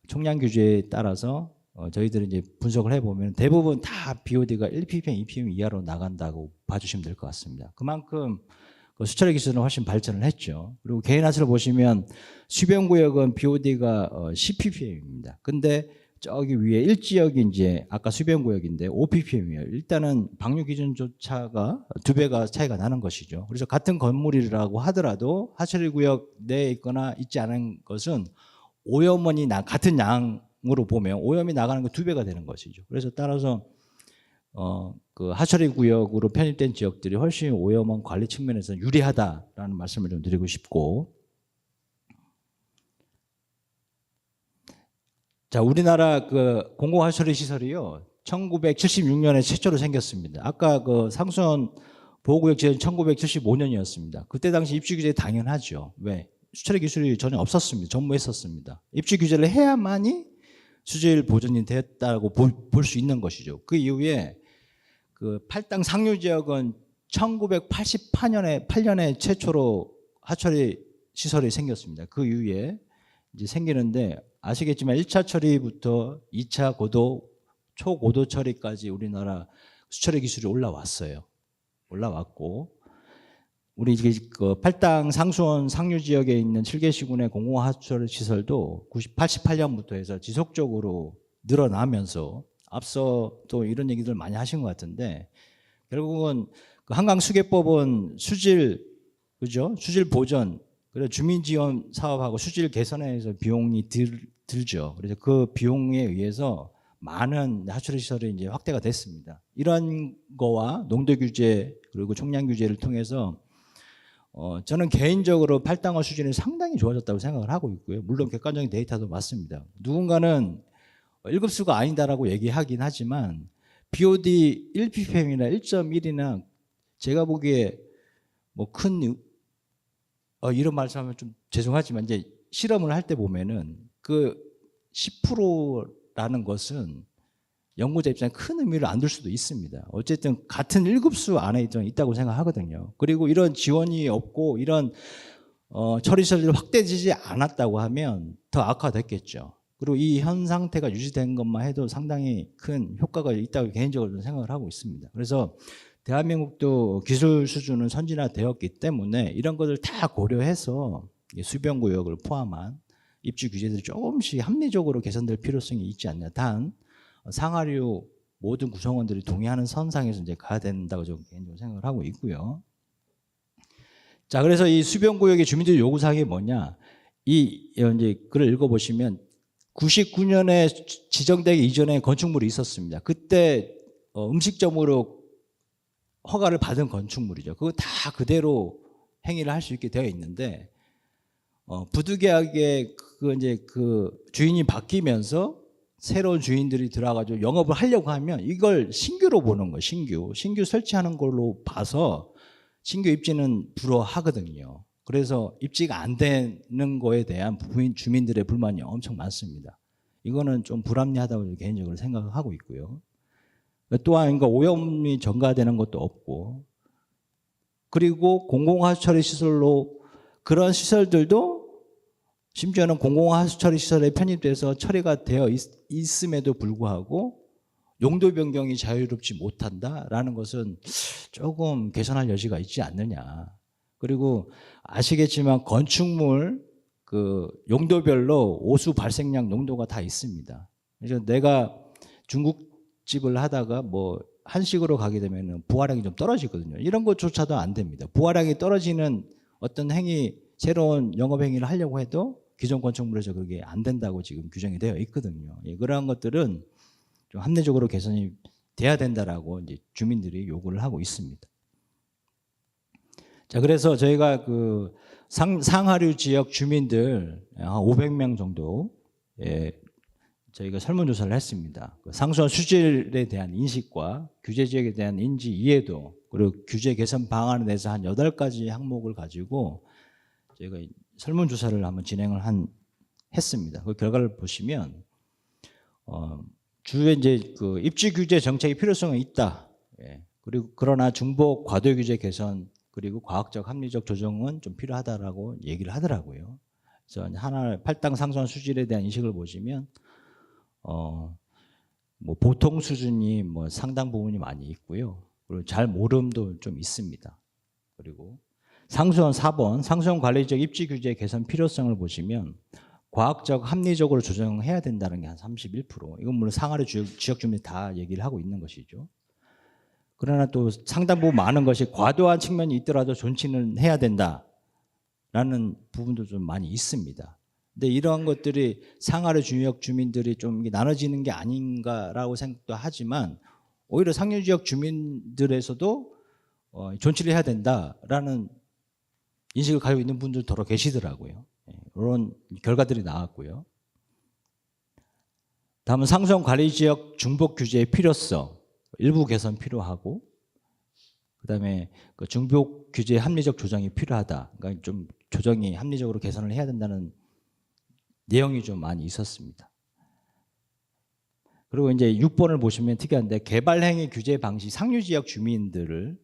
총량 규제에 따라서 저희들이 이제 분석을 해보면 대부분 다 BOD가 1ppm, 2ppm 이하로 나간다고 봐주시면 될 것 같습니다. 그만큼 수처리 기술은 훨씬 발전을 했죠. 그리고 개인 하수를 보시면 수변구역은 BOD가 10ppm입니다. 근데 저기 위에 일지역이 이제 아까 수변구역인데 5ppm이에요. 일단은 방류 기준조차가 2배가 차이가 나는 것이죠. 그래서 같은 건물이라고 하더라도 하수처리 구역 내에 있거나 있지 않은 것은 오염원이 같은 양으로 보면 오염이 나가는 거 2배가 되는 것이죠. 그래서 따라서 그 하수처리 구역으로 편입된 지역들이 훨씬 오염원 관리 측면에서 유리하다라는 말씀을 좀 드리고 싶고, 자, 우리나라 그 공공하수처리 시설이요 1976년에 최초로 생겼습니다. 아까 그 상수원 보호구역 지은 1975년이었습니다. 그때 당시 입지 규제 당연하죠. 왜? 수처리 기술이 전혀 없었습니다. 전무했었습니다. 입지 규제를 해야만이 수질 보전이 됐다고 볼 수 있는 것이죠. 그 이후에 그 팔당 상류 지역은 1988년에 최초로 하처리 시설이 생겼습니다. 그 이후에 이제 생기는데 아시겠지만 1차 처리부터 2차 고도, 초고도 처리까지 우리나라 수처리 기술이 올라왔고 우리 이게 그 팔당 상수원 상류 지역에 있는 7개 시군의 공공하수처리 시설도 88년부터 해서 지속적으로 늘어나면서 앞서 또 이런 얘기들 많이 하신 것 같은데 결국은 그 한강수계법은 수질 그죠? 수질 보전 그리고 주민 지원 사업하고 수질 개선에서 비용이 들죠. 그래서 그 비용에 의해서 많은 하수처리 시설이 이제 확대가 됐습니다. 이런 거와 농도 규제 그리고 총량 규제를 통해서 저는 개인적으로 팔당어 수준이 상당히 좋아졌다고 생각을 하고 있고요. 물론 객관적인 데이터도 맞습니다. 누군가는 1급수가 아니다라고 얘기하긴 하지만 BOD 1ppm이나 1.1이나 제가 보기에 뭐 큰 이런 말씀하면 좀 죄송하지만 이제 실험을 할 때 보면은 그 10%라는 것은 연구자 입장에 큰 의미를 안 둘 수도 있습니다. 어쨌든 같은 1급수 안에 있다고 생각하거든요. 그리고 이런 지원이 없고 이런 처리시설이 확대되지 않았다고 하면 더 악화됐겠죠. 그리고 이 현 상태가 유지된 것만 해도 상당히 큰 효과가 있다고 개인적으로 생각을 하고 있습니다. 그래서 대한민국도 기술 수준은 선진화되었기 때문에 이런 것을 다 고려해서 수변구역을 포함한 입지 규제들이 조금씩 합리적으로 개선될 필요성이 있지 않냐. 단 상하류 모든 구성원들이 동의하는 선상에서 이제 가야 된다고 저는 개인적으로 생각을 하고 있고요. 자, 그래서 이 수변구역의 주민들 요구사항이 뭐냐? 이제 글을 읽어보시면 99년에 지정되기 이전에 건축물이 있었습니다. 그때 음식점으로 허가를 받은 건축물이죠. 그거 다 그대로 행위를 할 수 있게 되어 있는데 부득이하게 그 주인이 바뀌면서 새로운 주인들이 들어와가지고 영업을 하려고 하면 이걸 신규로 보는 거예요. 신규 설치하는 걸로 봐서 신규 입지는 불허하거든요. 그래서 입지가 안 되는 거에 대한 주민들의 불만이 엄청 많습니다. 이거는 좀 불합리하다고 개인적으로 생각하고 있고요. 또한 그러니까 오염이 전가되는 것도 없고 그리고 공공하수처리 시설로 그런 시설들도 심지어는 공공하수처리 시설에 편입돼서 처리가 되어 있음에도 불구하고 용도 변경이 자유롭지 못한다라는 것은 조금 개선할 여지가 있지 않느냐. 그리고 아시겠지만 건축물 그 용도별로 오수 발생량 농도가 다 있습니다. 그래서 내가 중국집을 하다가 뭐 한식으로 가게 되면 부화량이 좀 떨어지거든요. 이런 것조차도 안 됩니다. 부화량이 떨어지는 어떤 행위, 새로운 영업 행위를 하려고 해도 기존 건축물에서 그게 안 된다고 지금 규정이 되어 있거든요. 그러한 것들은 좀 합리적으로 개선이 돼야 된다라고 이제 주민들이 요구를 하고 있습니다. 자, 그래서 저희가 그 상하류 지역 주민들 한 500명 정도 저희가 설문조사를 했습니다. 상수원 수질에 대한 인식과 규제 지역에 대한 인지 이해도 그리고 규제 개선 방안에 대해서 한 8가지 항목을 가지고 저희가 설문조사를 한번 진행을 했습니다. 그 결과를 보시면 주에 이제 그 입지 규제 정책의 필요성은 있다. 그리고 그러나 중복 과도 규제 개선 그리고 과학적 합리적 조정은 좀 필요하다라고 얘기를 하더라고요. 그래서 하나 팔당 상수원 수질에 대한 인식을 보시면 뭐 보통 수준이 뭐 상당 부분이 많이 있고요. 그리고 잘 모름도 좀 있습니다. 그리고 상수원 4번 상수원 관리적 입지 규제 개선 필요성을 보시면 과학적 합리적으로 조정해야 된다는 게 한 31%. 이건 물론 상하류 지역 주민이 다 얘기를 하고 있는 것이죠. 그러나 또 상당 부분 많은 것이 과도한 측면이 있더라도 존치는 해야 된다라는 부분도 좀 많이 있습니다. 근데 이러한 것들이 상하류 지역 주민들이 좀 나눠지는 게 아닌가라고 생각도 하지만 오히려 상류 지역 주민들에서도 존치를 해야 된다라는 인식을 가지고 있는 분들 더러 계시더라고요. 이런 결과들이 나왔고요. 다음은 상수원 관리 지역 중복 규제의 필요성 일부 개선 필요하고 그다음에 그 중복 규제 합리적 조정이 필요하다. 그러니까 좀 조정이 합리적으로 개선을 해야 된다는 내용이 좀 많이 있었습니다. 그리고 이제 6번을 보시면 특이한데 개발행위 규제 방식 상류지역 주민들을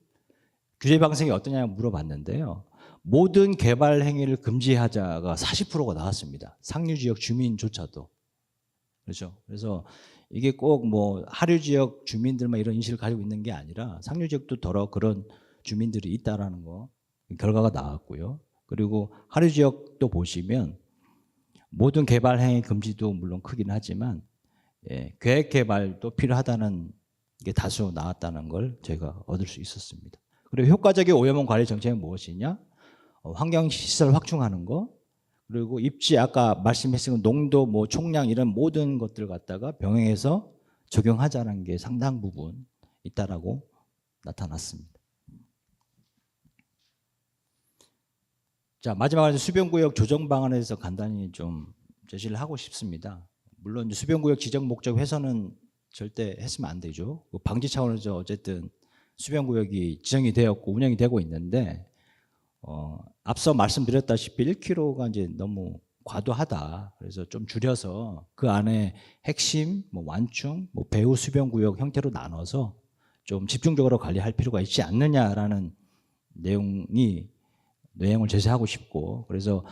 규제 방식이 어떠냐고 물어봤는데요. 모든 개발 행위를 금지하자가 40%가 나왔습니다. 상류지역 주민조차도. 그렇죠. 그래서 이게 꼭 뭐 하류지역 주민들만 이런 인식을 가지고 있는 게 아니라 상류지역도 더러 그런 주민들이 있다라는 거 결과가 나왔고요. 그리고 하류지역도 보시면 모든 개발 행위 금지도 물론 크긴 하지만 계획 개발도 필요하다는 게 다수 나왔다는 걸 저희가 얻을 수 있었습니다. 그리고 효과적인 오염원 관리 정책은 무엇이냐? 환경시설 확충하는 거, 그리고 입지 아까 말씀했던 농도, 뭐 총량 이런 모든 것들 갖다가 병행해서 적용하자는 게 상당 부분 있다라고 나타났습니다. 자, 마지막으로 수변구역 조정 방안에 대해서 간단히 좀 제시를 하고 싶습니다. 물론 수변구역 지정 목적 훼손은 절대 했으면 안 되죠. 방지 차원에서 어쨌든 수변구역이 지정이 되었고 운영이 되고 있는데 앞서 말씀드렸다시피 1km가 이제 너무 과도하다. 그래서 좀 줄여서 그 안에 핵심, 뭐 완충, 뭐 배후 수변구역 형태로 나눠서 좀 집중적으로 관리할 필요가 있지 않느냐라는 내용을 제시하고 싶고, 그래서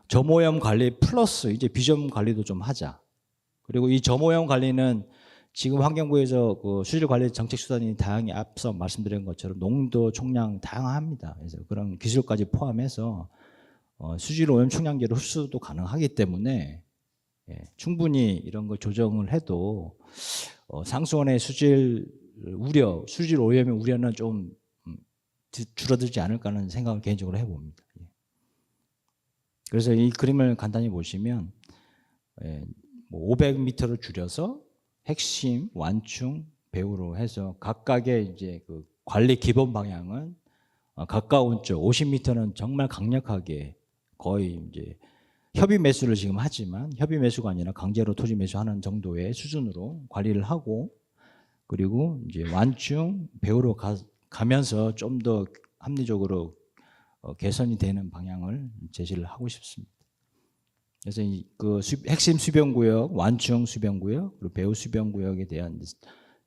점오염 관리 플러스 이제 비점 관리도 좀 하자. 그리고 이 점오염 관리는 지금 환경부에서 그 수질 관리 정책 수단이 다양히 앞서 말씀드린 것처럼 농도, 총량 다양합니다. 그래서 그런 기술까지 포함해서 수질 오염 총량제로 흡수도 가능하기 때문에 충분히 이런 거 조정을 해도 상수원의 수질 오염의 우려는 좀 줄어들지 않을까 하는 생각을 개인적으로 해봅니다. 그래서 이 그림을 간단히 보시면 500m를 줄여서 핵심, 완충, 배후로 해서 각각의 이제 그 관리 기본 방향은 가까운 쪽 50m는 정말 강력하게 거의 이제 협의 매수를 지금 하지만 협의 매수가 아니라 강제로 토지 매수하는 정도의 수준으로 관리를 하고, 그리고 이제 완충, 배후로 가면서 좀 더 합리적으로 개선이 되는 방향을 제시를 하고 싶습니다. 그래서 그 핵심 수변구역, 완충 수변구역, 그리고 배후 수변구역에 대한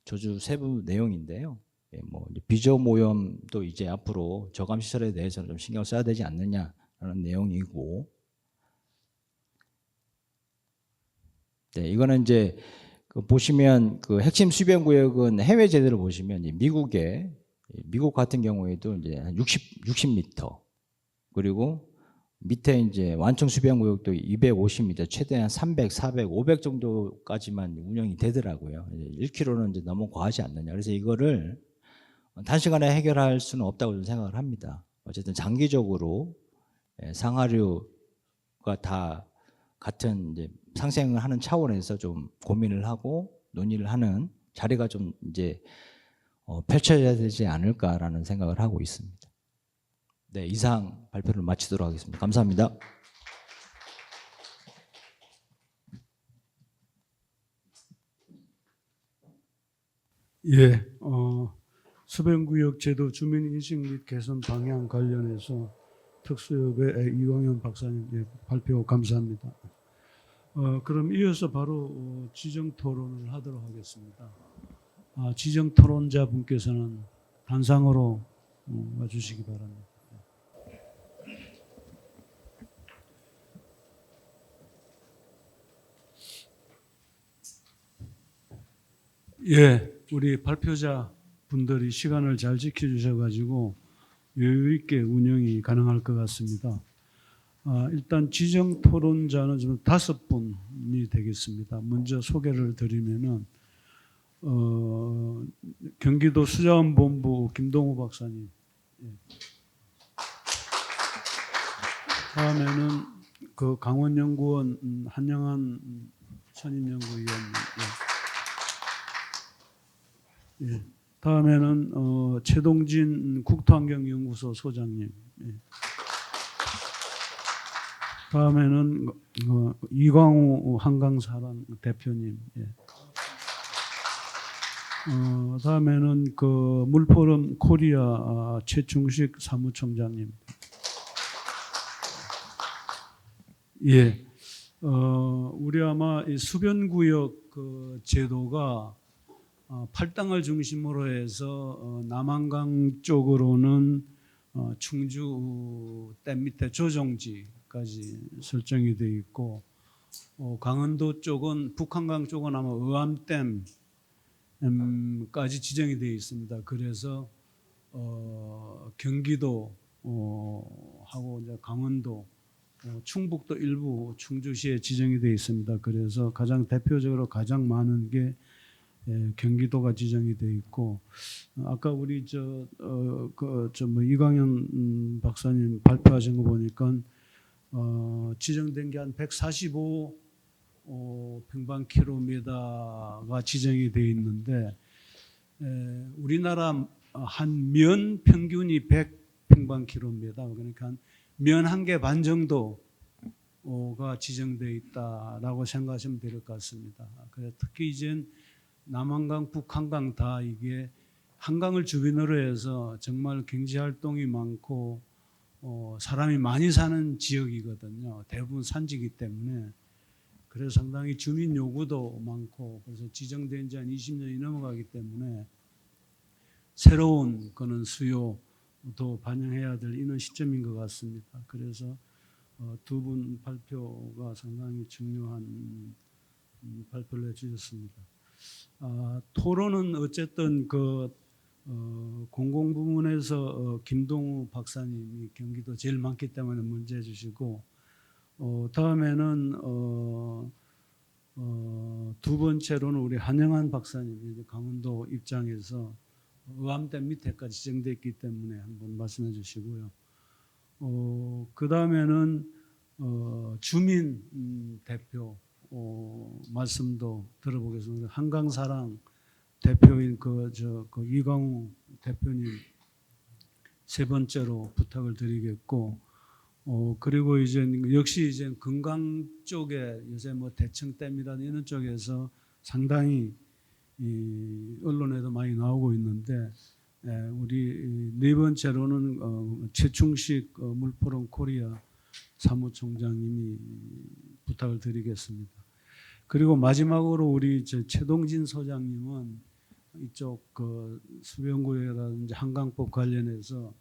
조주 세부 내용인데요. 뭐 비점 오염도 이제 앞으로 저감 시설에 대해서는 좀 신경 써야 되지 않느냐라는 내용이고, 이거는 이제 보시면 그 핵심 수변구역은 해외 제도를 보시면 미국 같은 경우에도 이제 한 60m, 그리고 밑에 이제 완충 수변구역도 250m, 최대한 300, 400, 500 정도까지만 운영이 되더라고요. 1km는 이제 너무 과하지 않느냐. 그래서 이거를 단시간에 해결할 수는 없다고 생각을 합니다. 어쨌든 장기적으로 상하류가 다 같은 이제 상생을 하는 차원에서 좀 고민을 하고 논의를 하는 자리가 좀 이제 펼쳐져야 되지 않을까라는 생각을 하고 있습니다. 네, 이상 발표를 마치도록 하겠습니다. 감사합니다. 예, 수변구역 제도 주민인식 및 개선 방향 관련해서 특수협의 이광현 박사님 발표 감사합니다. 그럼 이어서 바로 지정 토론을 하도록 하겠습니다. 지정 토론자 분께서는 단상으로 와주시기 바랍니다. 예, 우리 발표자 분들이 시간을 잘 지켜주셔가지고 여유 있게 운영이 가능할 것 같습니다. 일단 지정 토론자는 좀 5분이 되겠습니다. 먼저 소개를 드리면은 경기도 수자원본부 김동우 박사님. 예. 다음에는 그 강원연구원 한영한 선임연구위원님. 예. 예. 다음에는 최동진 국토환경연구소 소장님. 예. 다음에는 이광우 한강사랑 대표님. 예. 다음에는 그 물포럼 코리아 최충식 사무총장님. 예. 우리 아마 이 수변구역 그 제도가 팔당을 중심으로 해서 남한강 쪽으로는 충주 댐 밑에 조정지까지 설정이 되어 있고 강원도 쪽은 북한강 쪽은 아마 의암댐까지 지정이 되어 있습니다. 그래서 경기도 하고 이제 강원도 충북도 일부 충주시에 지정이 되어 있습니다. 그래서 가장 대표적으로 가장 많은 게 경기도가 지정이 되어 있고 아까 우리 이광현 박사님 발표하신 거 보니까 지정된 게 한 145 평방킬로미터가 지정이 되어 있는데 우리나라 한 면 평균이 100 평방킬로미터 그러니까 면 한 개 반 정도가 지정되어 있다라고 생각하시면 될 것 같습니다. 그래서 특히 이젠 남한강, 북한강 다 이게 한강을 주변으로 해서 정말 경제 활동이 많고 사람이 많이 사는 지역이거든요. 대부분 산지이기 때문에 그래서 상당히 주민 요구도 많고 그래서 지정된 지 한 20년이 넘어가기 때문에 새로운 그런 수요도 반영해야 될 이런 시점인 것 같습니다. 그래서 두 분 발표가 상당히 중요한 발표를 해주셨습니다. 토론은 어쨌든 공공부문에서 김동우 박사님이 경기도 제일 많기 때문에 문제 주시고 다음에는 두 번째로는 우리 한영한 박사님이 강원도 입장에서 의암댐 밑에까지 지정되어 있기 때문에 한번 말씀해 주시고요. 그 다음에는 주민 대표 말씀도 들어보겠습니다. 한강사랑 대표인 이광우 대표님 세 번째로 부탁을 드리겠고 그리고 이제 역시 이제 금강 쪽에 요새 뭐 대청댐이라는 이런 쪽에서 상당히 언론에도 많이 나오고 있는데 우리 네 번째로는 최충식 물포럼 코리아 사무총장님이 부탁을 드리겠습니다. 그리고 마지막으로 우리 최동진 소장님은 이쪽 수변구역이라든지 한강법 관련해서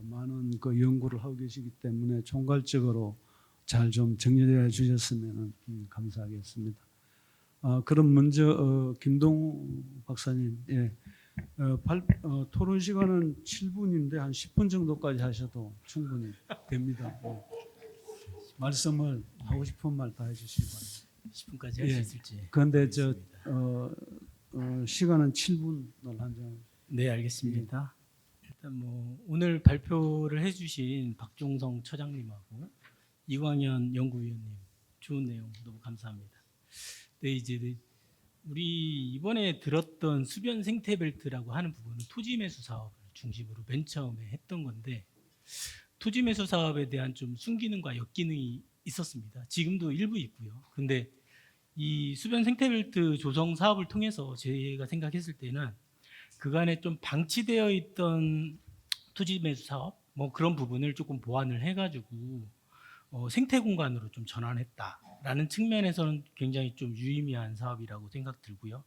많은 연구를 하고 계시기 때문에 총괄적으로 잘 좀 정리해 주셨으면 감사하겠습니다. 그럼 먼저 김동우 박사님, 토론 시간은 7분인데 한 10분 정도까지 하셔도 충분히 됩니다. 말씀을 하고 싶은 말 다 해주시기 바랍니다. 10분까지 할 수 있을지. 그런데 시간은 7분을 한정. 네, 알겠습니다. 일단 오늘 발표를 해주신 박종성 처장님하고 이광현 연구위원님 좋은 내용 너무 감사합니다. 네, 이제 우리 이번에 들었던 수변 생태벨트라고 하는 부분은 토지 매수 사업을 중심으로 맨 처음에 했던 건데 토지 매수 사업에 대한 좀 순기능과 역기능이 있었습니다. 지금도 일부 있고요. 근데 이 수변 생태벨트 조성 사업을 통해서 제가 생각했을 때는 그간에 좀 방치되어 있던 토지 매수 사업 그런 부분을 조금 보완을 해가지고 생태 공간으로 좀 전환했다라는 측면에서는 굉장히 좀 유의미한 사업이라고 생각 들고요.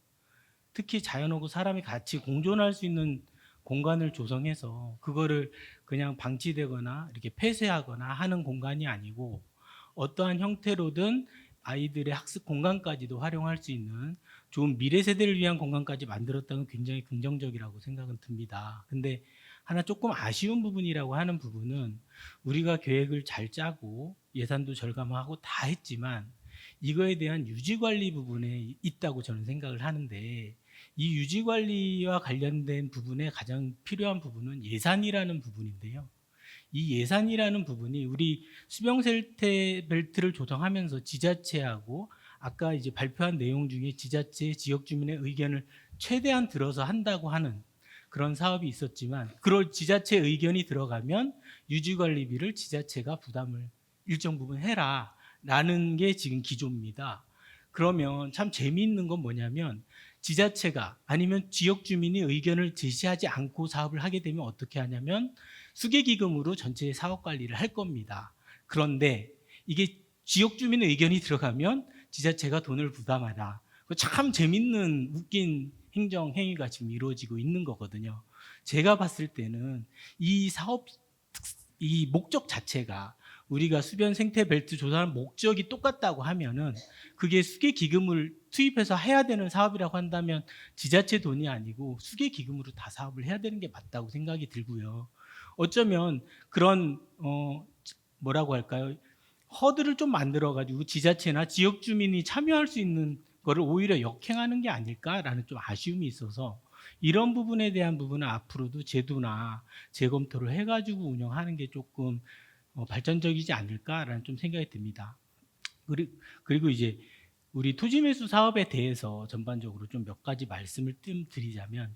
특히 자연하고 사람이 같이 공존할 수 있는 공간을 조성해서 그거를 그냥 방치되거나 이렇게 폐쇄하거나 하는 공간이 아니고 어떠한 형태로든 아이들의 학습 공간까지도 활용할 수 있는 좋은 미래 세대를 위한 공간까지 만들었다는 굉장히 긍정적이라고 생각은 듭니다. 근데 하나 조금 아쉬운 부분이라고 하는 부분은 우리가 계획을 잘 짜고 예산도 절감하고 다 했지만 이거에 대한 유지관리 부분에 있다고 저는 생각을 하는데 이 유지관리와 관련된 부분에 가장 필요한 부분은 예산이라는 부분인데요. 이 예산이라는 부분이 우리 수변생태벨트를 조성하면서 지자체하고 아까 이제 발표한 내용 중에 지자체, 지역 주민의 의견을 최대한 들어서 한다고 하는 그런 사업이 있었지만 그럴 지자체 의견이 들어가면 유지관리비를 지자체가 부담을 일정 부분 해라 라는 게 지금 기조입니다. 그러면 참 재미있는 건 뭐냐면 지자체가 아니면 지역 주민이 의견을 제시하지 않고 사업을 하게 되면 어떻게 하냐면 수계기금으로 전체 사업 관리를 할 겁니다. 그런데 이게 지역 주민의 의견이 들어가면 지자체가 돈을 부담하다. 참 재밌는 웃긴 행정 행위가 지금 이루어지고 있는 거거든요. 제가 봤을 때는 이 사업 이 목적 자체가 우리가 수변 생태 벨트 조사하는 목적이 똑같다고 하면은 그게 수계 기금을 투입해서 해야 되는 사업이라고 한다면 지자체 돈이 아니고 수계 기금으로 다 사업을 해야 되는 게 맞다고 생각이 들고요. 어쩌면 그런 뭐라고 할까요? 허들을 좀 만들어 가지고 지자체나 지역 주민이 참여할 수 있는 거를 오히려 역행하는 게 아닐까라는 좀 아쉬움이 있어서 이런 부분에 대한 부분은 앞으로도 제도나 재검토를 해가지고 운영하는 게 조금 발전적이지 않을까라는 좀 생각이 듭니다. 그리고 이제 우리 토지 매수 사업에 대해서 전반적으로 좀 몇 가지 말씀을 드리자면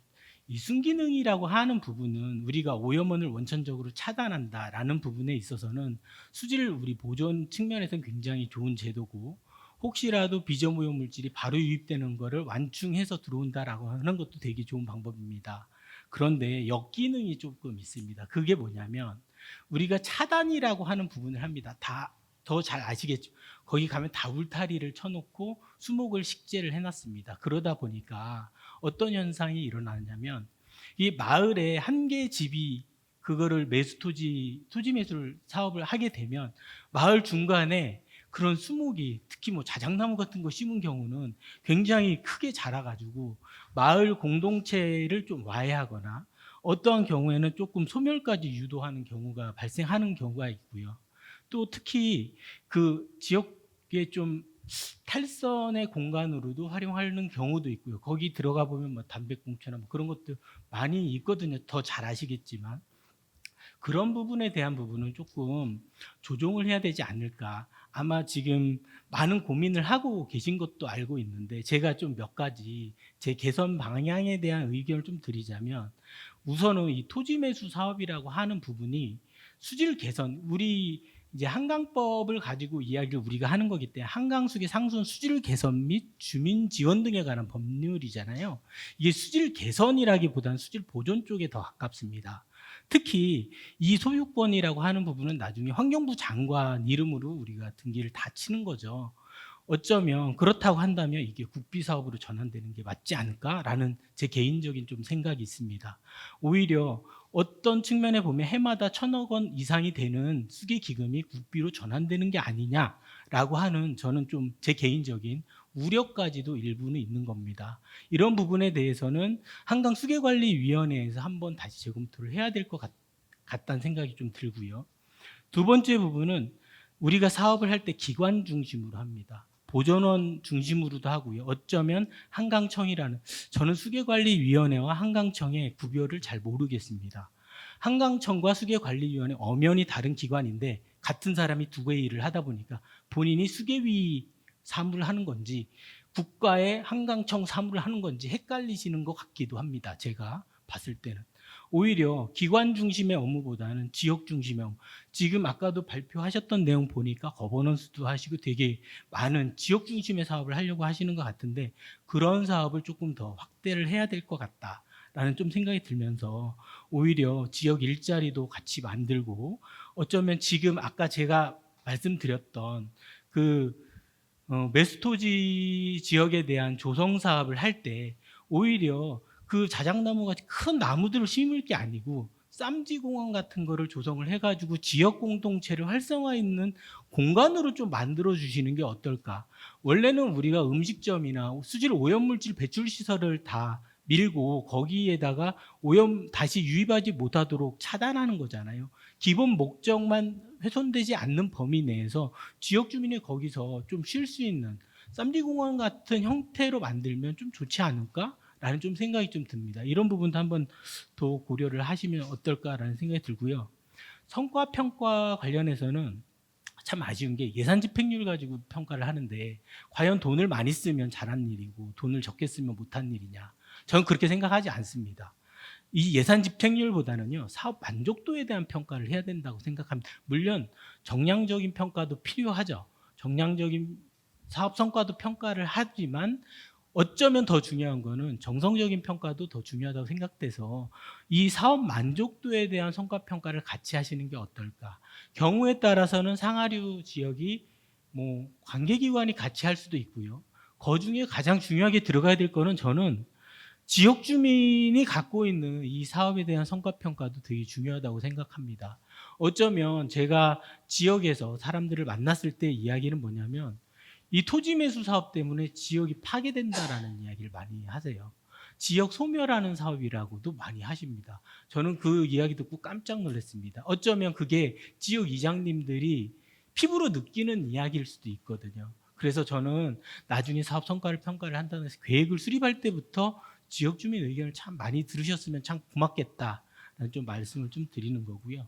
이 순기능이라고 하는 부분은 우리가 오염원을 원천적으로 차단한다라는 부분에 있어서는 수질 우리 보존 측면에서는 굉장히 좋은 제도고 혹시라도 비저오염 물질이 바로 유입되는 것을 완충해서 들어온다라고 하는 것도 되게 좋은 방법입니다. 그런데 역기능이 조금 있습니다. 그게 뭐냐면 우리가 차단이라고 하는 부분을 합니다. 다 더 잘 아시겠죠. 거기 가면 다 울타리를 쳐놓고 수목을 식재를 해놨습니다. 그러다 보니까 어떤 현상이 일어나냐면 이 마을에 한 개의 집이 그거를 토지 매수를 사업을 하게 되면 마을 중간에 그런 수목이 특히 뭐 자작나무 같은 거 심은 경우는 굉장히 크게 자라가지고 마을 공동체를 좀 와해하거나 어떠한 경우에는 조금 소멸까지 유도하는 경우가 발생하는 경우가 있고요. 또 특히 그 지역의 좀 탈선의 공간으로도 활용하는 경우도 있고요. 거기 들어가 보면 뭐 담배꽁초나 뭐 그런 것들 많이 있거든요. 더 잘 아시겠지만 그런 부분에 대한 부분은 조금 조정을 해야 되지 않을까. 아마 지금 많은 고민을 하고 계신 것도 알고 있는데 제가 좀 몇 가지 제 개선 방향에 대한 의견을 좀 드리자면 우선은 이 토지 매수 사업이라고 하는 부분이 수질 개선 우리 이제 한강법을 가지고 이야기를 우리가 하는 거기 때문에 한강수계 상수원 수질 개선 및 주민 지원 등에 관한 법률이잖아요. 이게 수질 개선이라기보다는 수질 보존 쪽에 더 가깝습니다. 특히 이 소유권이라고 하는 부분은 나중에 환경부 장관 이름으로 우리가 등기를 다 치는 거죠. 어쩌면 그렇다고 한다면 이게 국비 사업으로 전환되는 게 맞지 않을까라는 제 개인적인 좀 생각이 있습니다. 오히려 어떤 측면에 보면 해마다 1,000억 원 이상이 되는 수계 기금이 국비로 전환되는 게 아니냐라고 하는 저는 좀 제 개인적인 우려까지도 일부는 있는 겁니다. 이런 부분에 대해서는 한강수계관리위원회에서 한번 다시 재검토를 해야 될 것 같다는 생각이 좀 들고요. 두 번째 부분은 우리가 사업을 할 때 기관 중심으로 합니다. 보존원 중심으로도 하고요. 어쩌면 한강청이라는 저는 수계관리위원회와 한강청의 구별을 잘 모르겠습니다. 한강청과 수계관리위원회 엄연히 다른 기관인데 같은 사람이 두 개의 일을 하다 보니까 본인이 수계위 사무를 하는 건지 국가의 한강청 사무를 하는 건지 헷갈리시는 것 같기도 합니다. 제가 봤을 때는. 오히려 기관 중심의 업무보다는 지역 중심의 업무. 지금 아까도 발표하셨던 내용 보니까 거버넌스도 하시고 되게 많은 지역 중심의 사업을 하려고 하시는 것 같은데 그런 사업을 조금 더 확대를 해야 될 것 같다라는 좀 생각이 들면서 오히려 지역 일자리도 같이 만들고 어쩌면 지금 아까 제가 말씀드렸던 그 매수토지 지역에 대한 조성 사업을 할 때 오히려 그 자작나무같이 큰 나무들을 심을 게 아니고 쌈지공원 같은 거를 조성을 해가지고 지역 공동체를 활성화 있는 공간으로 좀 만들어 주시는 게 어떨까. 원래는 우리가 음식점이나 수질 오염물질 배출 시설을 다 밀고 거기에다가 오염 다시 유입하지 못하도록 차단하는 거잖아요. 기본 목적만 훼손되지 않는 범위 내에서 지역 주민이 거기서 좀 쉴 수 있는 쌈지공원 같은 형태로 만들면 좀 좋지 않을까? 라는 좀 생각이 좀 듭니다. 이런 부분도 한번 더 고려를 하시면 어떨까라는 생각이 들고요. 성과 평가 관련해서는 참 아쉬운 게 예산 집행률 가지고 평가를 하는데 과연 돈을 많이 쓰면 잘한 일이고 돈을 적게 쓰면 못한 일이냐. 저는 그렇게 생각하지 않습니다. 이 예산 집행률보다는요 사업 만족도에 대한 평가를 해야 된다고 생각합니다. 물론 정량적인 평가도 필요하죠. 정량적인 사업 성과도 평가를 하지만 어쩌면 더 중요한 거는 정성적인 평가도 더 중요하다고 생각돼서 이 사업 만족도에 대한 성과 평가를 같이 하시는 게 어떨까. 경우에 따라서는 상하류 지역이 뭐 관계기관이 같이 할 수도 있고요. 그 중에 가장 중요하게 들어가야 될 거는 저는 지역 주민이 갖고 있는 이 사업에 대한 성과평가도 되게 중요하다고 생각합니다. 어쩌면 제가 지역에서 사람들을 만났을 때 이야기는 뭐냐면 이 토지 매수 사업 때문에 지역이 파괴된다라는 이야기를 많이 하세요. 지역 소멸하는 사업이라고도 많이 하십니다. 저는 그 이야기 듣고 깜짝 놀랐습니다. 어쩌면 그게 지역 이장님들이 피부로 느끼는 이야기일 수도 있거든요. 그래서 저는 나중에 사업 성과를 평가를 한다는 해서 계획을 수립할 때부터 지역 주민 의견을 참 많이 들으셨으면 참 고맙겠다라는 좀 말씀을 좀 드리는 거고요.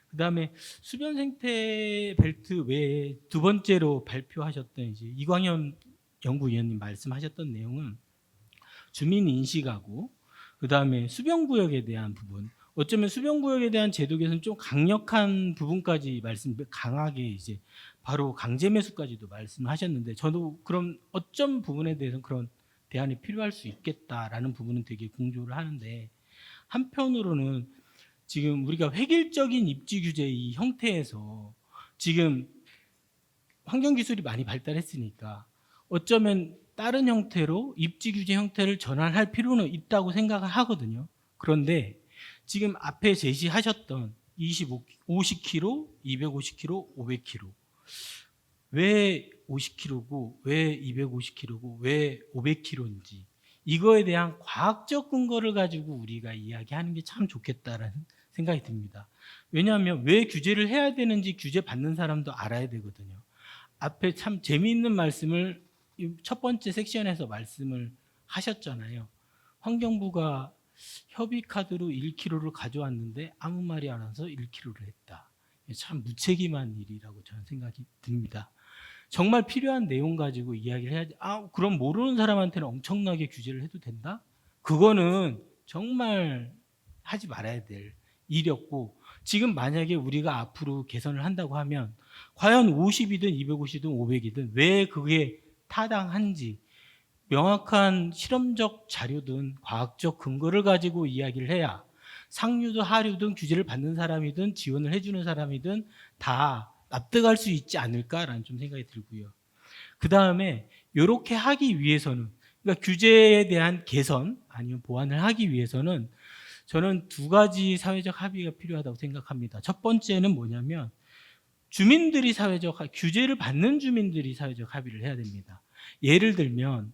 그다음에 수변 생태 벨트 외에 두 번째로 발표하셨던 이제 이광현 연구위원님 말씀하셨던 내용은 주민 인식하고 그다음에 수변 구역에 대한 부분. 어쩌면 수변 구역에 대한 제도 개선 좀 강력한 부분까지 강하게 이제 바로 강제 매수까지도 말씀하셨는데 저도 그런 어떤 부분에 대해서는 그런 대안이 필요할 수 있겠다라는 부분은 되게 공조를 하는데 한편으로는 지금 우리가 획일적인 입지 규제 이 형태에서 지금 환경 기술이 많이 발달했으니까 어쩌면 다른 형태로 입지 규제 형태를 전환할 필요는 있다고 생각을 하거든요. 그런데 지금 앞에 제시하셨던 50km, 250km, 500km 왜 50km고 왜 250km고 왜 500km인지 이거에 대한 과학적 근거를 가지고 우리가 이야기하는 게 참 좋겠다라는 생각이 듭니다. 왜냐하면 왜 규제를 해야 되는지 규제 받는 사람도 알아야 되거든요. 앞에 참 재미있는 말씀을 첫 번째 섹션에서 말씀을 하셨잖아요. 환경부가 협의 카드로 1kg를 가져왔는데 아무 말이 안 와서 1kg를 했다. 참 무책임한 일이라고 저는 생각이 듭니다. 정말 필요한 내용 가지고 이야기를 해야지. 그럼 모르는 사람한테는 엄청나게 규제를 해도 된다? 그거는 정말 하지 말아야 될 일이었고 지금 만약에 우리가 앞으로 개선을 한다고 하면 과연 50이든 250이든 500이든 왜 그게 타당한지 명확한 실험적 자료든 과학적 근거를 가지고 이야기를 해야 상류든 하류든 규제를 받는 사람이든 지원을 해주는 사람이든 다 납득할 수 있지 않을까라는 좀 생각이 들고요. 그 다음에 이렇게 하기 위해서는 그러니까 규제에 대한 개선 아니면 보완을 하기 위해서는 저는 두 가지 사회적 합의가 필요하다고 생각합니다. 첫 번째는 뭐냐면 주민들이 규제를 받는 주민들이 사회적 합의를 해야 됩니다. 예를 들면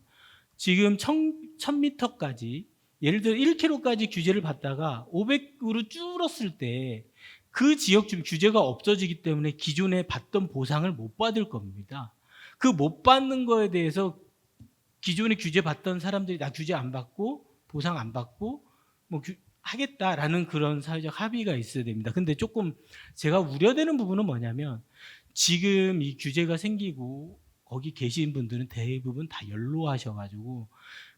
지금 1000m까지 예를 들어 1km까지 규제를 받다가 500으로 줄었을 때 그 지역 주민 규제가 없어지기 때문에 기존에 받던 보상을 못 받을 겁니다. 그 못 받는 거에 대해서 기존에 규제 받던 사람들이 나 규제 안 받고 보상 안 받고 뭐 하겠다라는 그런 사회적 합의가 있어야 됩니다. 근데 조금 제가 우려되는 부분은 뭐냐면 지금 이 규제가 생기고 거기 계신 분들은 대부분 다 연로하셔가지고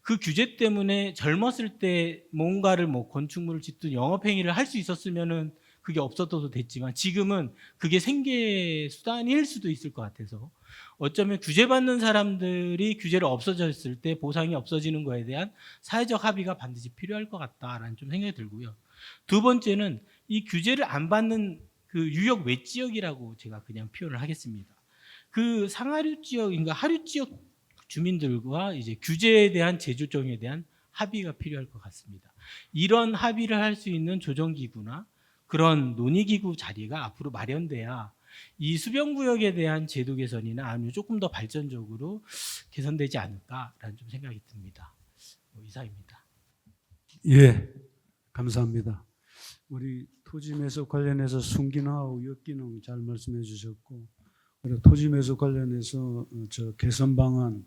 그 규제 때문에 젊었을 때 뭔가를 뭐 건축물을 짓든 영업행위를 할 수 있었으면은 그게 없어도 됐지만 지금은 그게 생계 수단일 수도 있을 것 같아서 어쩌면 규제받는 사람들이 규제를 없어졌을 때 보상이 없어지는 거에 대한 사회적 합의가 반드시 필요할 것 같다라는 좀 생각이 들고요. 두 번째는 이 규제를 안 받는 그 유역 외 지역이라고 제가 그냥 표현을 하겠습니다. 그 상하류 지역인가 하류 지역 주민들과 이제 규제에 대한 제조정에 대한 합의가 필요할 것 같습니다. 이런 합의를 할 수 있는 조정기구나 그런 논의기구 자리가 앞으로 마련돼야 이 수변구역에 대한 제도 개선이나 아니면 조금 더 발전적으로 개선되지 않을까라는 좀 생각이 듭니다. 이상입니다. 예, 감사합니다. 우리 토지 매수 관련해서 순기능하고 역기능 잘 말씀해 주셨고 그리고 토지 매수 관련해서 저 개선 방안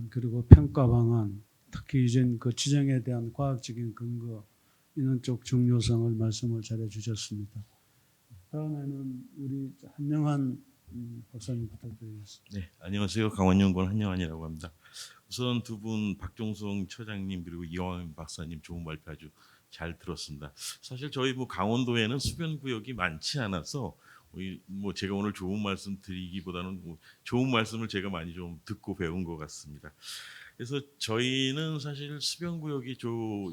그리고 평가 방안 특히 이제 그 지정에 대한 과학적인 근거 이런 쪽 중요성을 말씀을 잘해 주셨습니다. 다음에는 우리 한영환 박사님 부탁드리겠습니다. 네, 안녕하세요. 강원연구원 한영환이라고 합니다. 우선 두 분 박종성 처장님 그리고 이광현 박사님 좋은 발표 아주 잘 들었습니다. 사실 저희 뭐 강원도에는 수변 구역이 많지 않아서 뭐 제가 오늘 좋은 말씀 드리기보다는 뭐 좋은 말씀을 제가 많이 좀 듣고 배운 것 같습니다. 그래서 저희는 사실 수변구역이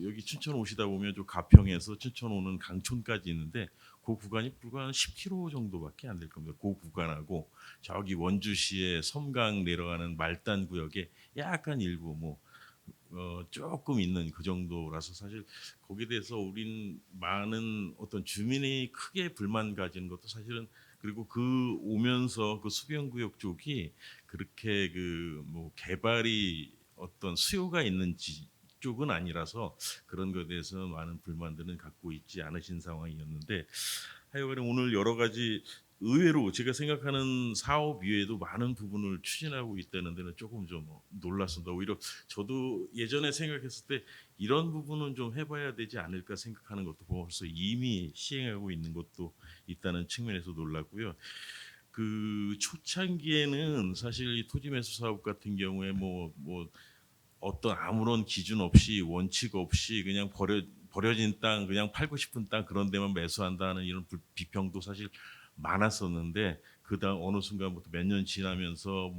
여기 춘천 오시다 보면 가평에서 춘천 오는 강촌까지 있는데 그 구간이 불과 한 10km 정도밖에 안 될 겁니다. 그 구간하고 저기 원주시의 섬강 내려가는 말단 구역에 약간 일부 조금 있는 그 정도라서 사실 거기에 대해서 우린 많은 어떤 주민이 크게 불만 가지는 것도 사실은, 그리고 그 오면서 그 수변구역 쪽이 그렇게 개발이 어떤 수요가 있는 쪽은 아니라서 그런 것에 대해서 많은 불만들은 갖고 있지 않으신 상황이었는데, 하여간에 오늘 여러 가지 의외로 제가 생각하는 사업 이외에도 많은 부분을 추진하고 있다는 데는 조금 좀 놀랐습니다. 오히려 저도 예전에 생각했을 때 이런 부분은 좀 해봐야 되지 않을까 생각하는 것도 벌써 이미 시행하고 있는 것도 있다는 측면에서 놀랐고요. 그 초창기에는 사실 이 토지 매수 사업 같은 경우에 어떤 아무런 기준 없이 원칙 없이 그냥 버려진 땅, 그냥 팔고 싶은 땅 그런 데만 매수한다는 이런 비평도 사실 많았었는데, 그다음 어느 순간부터 몇 년 지나면서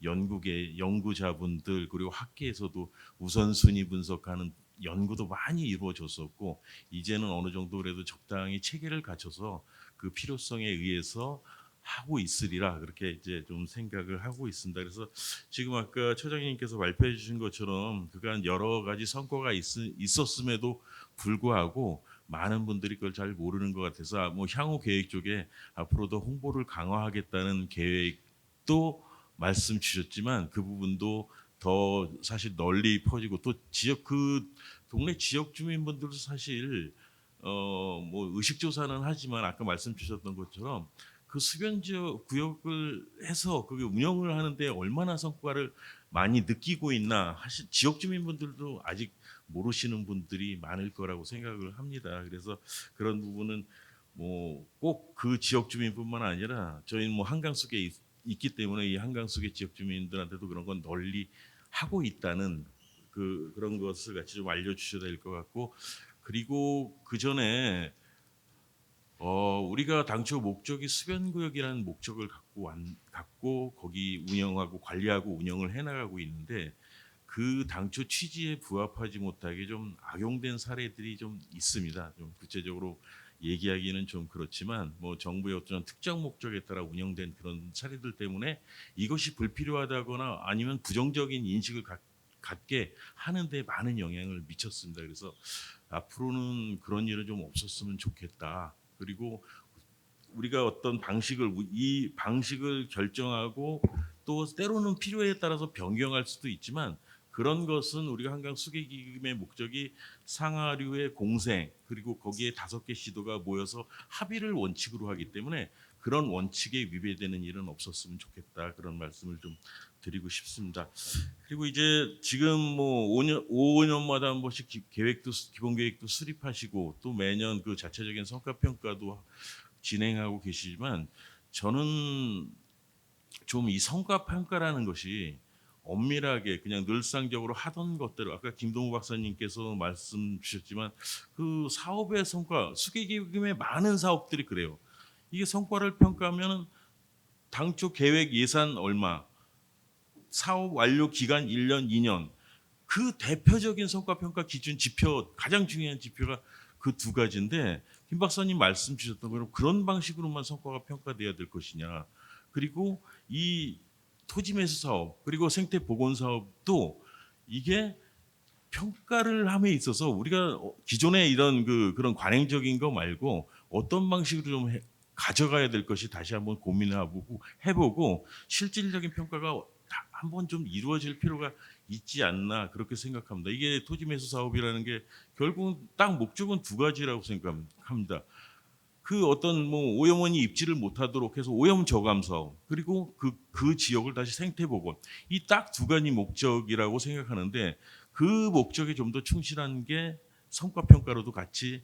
연구자분들 그리고 학계에서도 우선순위 분석하는 연구도 많이 이루어졌었고, 이제는 어느 정도 그래도 적당히 체계를 갖춰서 그 필요성에 의해서 하고 있으리라 그렇게 이제 좀 생각을 하고 있습니다. 그래서 지금 아까 처장님께서 발표해 주신 것처럼 그간 여러 가지 성과가 있었음에도 불구하고 많은 분들이 그걸 잘 모르는 것 같아서 향후 계획 쪽에 앞으로도 홍보를 강화하겠다는 계획도 말씀 주셨지만, 그 부분도 더 사실 널리 퍼지고 또 그 동네 지역 주민분들도 사실 의식 조사는 하지만 아까 말씀 주셨던 것처럼 그 수변 지역 구역을 해서 그게 운영을 하는데 얼마나 성과를 많이 느끼고 있나 지역 주민분들도 아직 모르시는 분들이 많을 거라고 생각을 합니다. 그래서 그런 부분은 꼭 그 지역 주민뿐만 아니라 저희는 한강 속에 있기 때문에 이 한강 속의 지역 주민들한테도 그런 건 널리 하고 있다는 그런 것을 같이 좀 알려주셔야 될 것 같고, 그리고 그 전에 우리가 당초 목적이 수변구역이라는 목적을 갖고 거기 운영하고 관리하고 운영을 해나가고 있는데, 그 당초 취지에 부합하지 못하게 좀 악용된 사례들이 좀 있습니다. 좀 구체적으로 얘기하기는 좀 그렇지만 정부의 어떤 특정 목적에 따라 운영된 그런 사례들 때문에 이것이 불필요하다거나 아니면 부정적인 인식을 갖게 하는데 많은 영향을 미쳤습니다. 그래서 앞으로는 그런 일은 좀 없었으면 좋겠다. 그리고 우리가 어떤 이 방식을 결정하고 또 때로는 필요에 따라서 변경할 수도 있지만, 그런 것은 우리가 한강 수계기금의 목적이 상하류의 공생 그리고 거기에 5개 시도가 모여서 합의를 원칙으로 하기 때문에 그런 원칙에 위배되는 일은 없었으면 좋겠다, 그런 말씀을 좀 드리고 싶습니다. 그리고 이제 지금 5년마다 한 번씩 기본 계획도 수립하시고 또 매년 그 자체적인 성과 평가도 진행하고 계시지만, 저는 좀 이 성과 평가라는 것이 엄밀하게 그냥 늘상적으로 하던 것대로, 아까 김동우 박사님께서 말씀 주셨지만 그 사업의 성과, 수계기금의 많은 사업들이 그래요. 이게 성과를 평가하면 당초 계획 예산 얼마, 사업 완료 기간 1년, 2년, 그 대표적인 성과 평가 기준 지표, 가장 중요한 지표가 그 두 가지인데, 김 박사님 말씀 주셨던 것처럼 그런 방식으로만 성과가 평가돼야 될 것이냐. 그리고 이 토지 매수 사업 그리고 생태 복원 사업도 이게 평가를 함에 있어서 우리가 기존에 이런 그런 관행적인 거 말고 어떤 방식으로 좀 가져가야 될 것이 다시 한번 해보고 실질적인 평가가 한번 좀 이루어질 필요가 있지 않나 그렇게 생각합니다. 이게 토지 매수 사업이라는 게 결국은 딱 목적은 두 가지라고 생각합니다. 그 어떤 오염원이 입지를 못하도록 해서 오염 저감 사업, 그리고 그 지역을 다시 생태 복원, 이 딱 두 가지 목적이라고 생각하는데, 그 목적에 좀 더 충실한 게 성과 평가로도 같이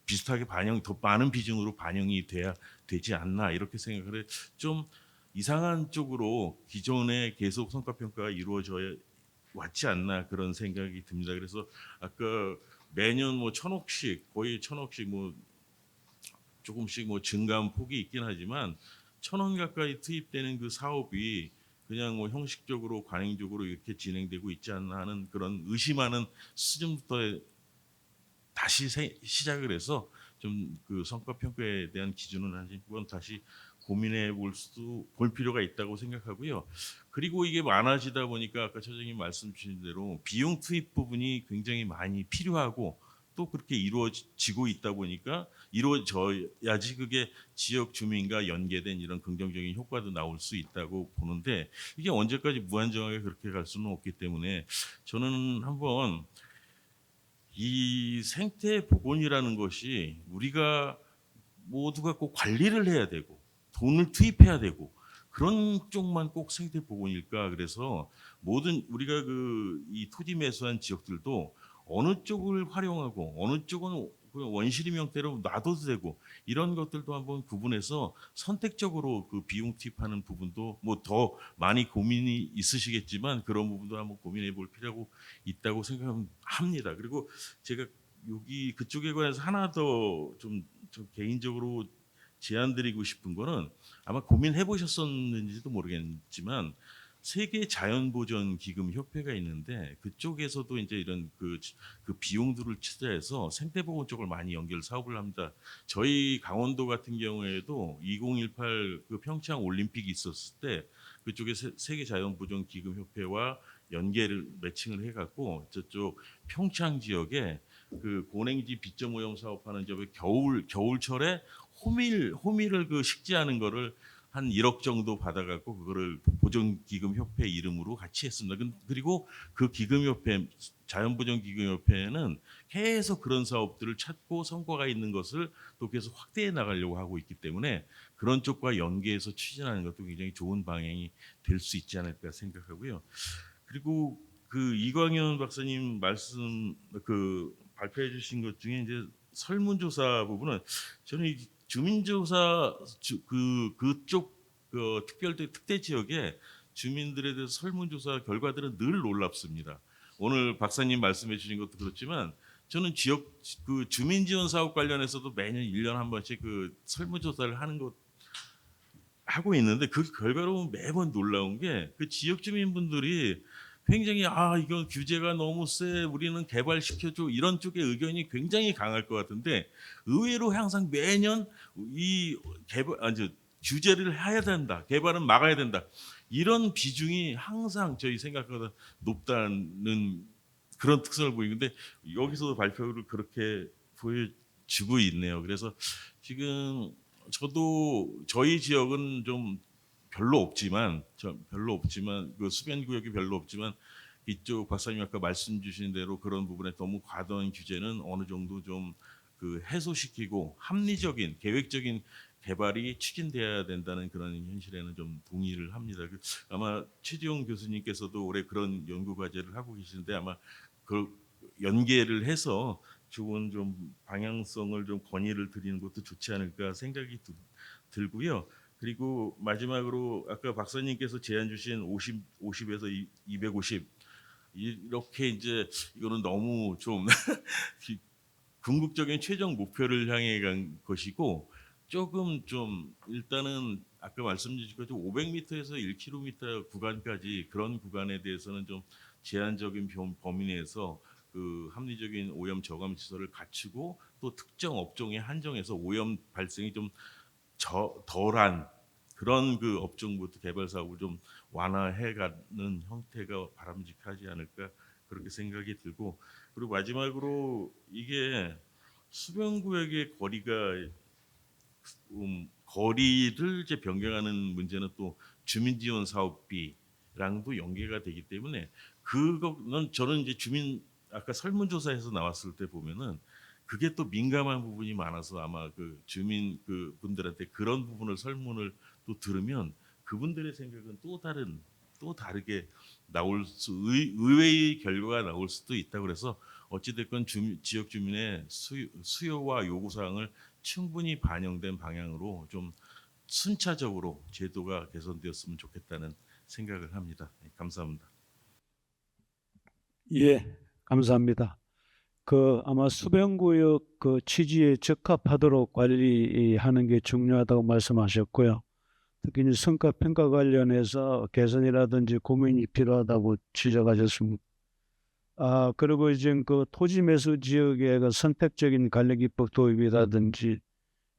비슷하게 더 많은 비중으로 반영이 돼야 되지 않나 이렇게 생각을 해. 좀 이상한 쪽으로 기존에 계속 성과 평가가 이루어져 왔지 않나 그런 생각이 듭니다. 그래서 아까 매년 1,000억씩 거의 1,000억씩 조금씩 증가한 폭이 있긴 하지만 1,000원 가까이 투입되는 그 사업이 그냥 뭐 형식적으로 관행적으로 이렇게 진행되고 있지 않나 하는 그런 의심하는 수준부터 다시 시작을 해서 좀 그 성과 평가에 대한 기준을 한번 다시 고민해 볼 필요가 있다고 생각하고요. 그리고 이게 많아지다 보니까 아까 처장님 말씀 주신 대로 비용 투입 부분이 굉장히 많이 필요하고 또 그렇게 이루어지고 있다 보니까 이루어져야지 그게 지역 주민과 연계된 이런 긍정적인 효과도 나올 수 있다고 보는데 이게 언제까지 무한정하게 그렇게 갈 수는 없기 때문에 저는 한번 이 생태 복원이라는 것이 우리가 모두가 꼭 관리를 해야 되고 돈을 투입해야 되고 그런 쪽만 꼭 생태 복원일까? 그래서 모든 우리가 이 토지 매수한 지역들도 어느 쪽을 활용하고 어느 쪽은 그 원시림 형태로 놔둬도 되고 이런 것들도 한번 구분해서 선택적으로 그 비용 투입하는 부분도 뭐 더 많이 고민이 있으시겠지만 그런 부분도 한번 고민해 볼 필요가 있다고 생각합니다. 그리고 제가 여기 그쪽에 관해서 하나 더 좀 개인적으로 제안드리고 싶은 거는 아마 고민해 보셨었는지도 모르겠지만 세계 자연보전 기금 협회가 있는데 그쪽에서도 이제 이런 그 비용들을 투자해서 생태보건 쪽을 많이 연결 사업을 합니다. 저희 강원도 같은 경우에도 2018 그 평창 올림픽이 있었을 때 그쪽에 세계 자연보전 기금 협회와 연계를 매칭을 해갖고 저쪽 평창 지역에 그 고냉지 빗점 오염 사업하는 점에 겨울철에 호미를 그 식재하는 거를 한 1억 정도 받아갖고 그거를 보존기금협회 이름으로 같이 했습니다. 그리고 그 기금협회 자연보전기금협회는 계속 그런 사업들을 찾고 성과가 있는 것을 또 계속 확대해 나가려고 하고 있기 때문에 그런 쪽과 연계해서 추진하는 것도 굉장히 좋은 방향이 될 수 있지 않을까 생각하고요. 그리고 그 이광현 박사님 말씀 그 발표해 주신 것 중에 이제 설문조사 부분은 저는 이 주민조사 그쪽 특대 지역의 주민들에 대해서 설문조사 결과들은 늘 놀랍습니다. 오늘 박사님 말씀해 주신 것도 그렇지만 저는 지역 그 주민지원 사업 관련해서도 매년 1년 한 번씩 그 설문조사를 하는 것 하고 있는데 그 결과로 매번 놀라운 게 그 지역 주민분들이 굉장히 이건 규제가 너무 세 우리는 개발시켜줘 이런 쪽의 의견이 굉장히 강할 것 같은데 의외로 항상 매년 이 규제를 해야 된다 개발은 막아야 된다 이런 비중이 항상 저희 생각보다 높다는 그런 특성을 보이는데 여기서도 발표를 그렇게 보여주고 있네요. 그래서 지금 저도 저희 지역은 좀 별로 없지만 그 수변 구역이 별로 없지만 이쪽 박사님 아까 말씀 주신 대로 그런 부분에 너무 과도한 규제는 어느 정도 좀 그 해소시키고 합리적인 계획적인 개발이 추진돼야 된다는 그런 현실에는 좀 동의를 합니다. 아마 최지용 교수님께서도 올해 그런 연구 과제를 하고 계시는데 아마 그 연계를 해서 좋은 좀 방향성을 좀 건의를 드리는 것도 좋지 않을까 생각이 들고요. 그리고 마지막으로 아까 박사님께서 제안 주신 50에서 250 이렇게 이제 이거는 너무 좀 궁극적인 최종 목표를 향해 간 것이고 조금 좀 일단은 아까 말씀 주신 것처럼 500m에서 1km 구간까지 그런 구간에 대해서는 좀 제한적인 범위 내에서 그 합리적인 오염 저감 시설을 갖추고 또 특정 업종에 한정해서 오염 발생이 좀 덜한 그런 그 업종부터 개발 사업을 좀 완화해가는 형태가 바람직하지 않을까 그렇게 생각이 들고 그리고 마지막으로 이게 수변구역의 거리를 이제 변경하는 문제는 또 주민지원 사업비랑도 연계가 되기 때문에 그거는 저는 이제 아까 설문조사에서 나왔을 때 보면은 그게 또 민감한 부분이 많아서 아마 그 주민 그 분들한테 그런 부분을 설문을 또 들으면 그분들의 생각은 또 다르게 나올 의외의 결과가 나올 수도 있다고 그래서 어찌됐건 지역 주민의 수요와 요구 사항을 충분히 반영된 방향으로 좀 순차적으로 제도가 개선되었으면 좋겠다는 생각을 합니다. 네, 감사합니다. 예, 감사합니다. 아마 수변구역 그 취지에 적합하도록 관리하는 게 중요하다고 말씀하셨고요. 특히 이제 성과 평가 관련해서 개선이라든지 고민이 필요하다고 지적하셨습니다. 그리고 이제 그 토지 매수 지역의 그 선택적인 관리 기법 도입이라든지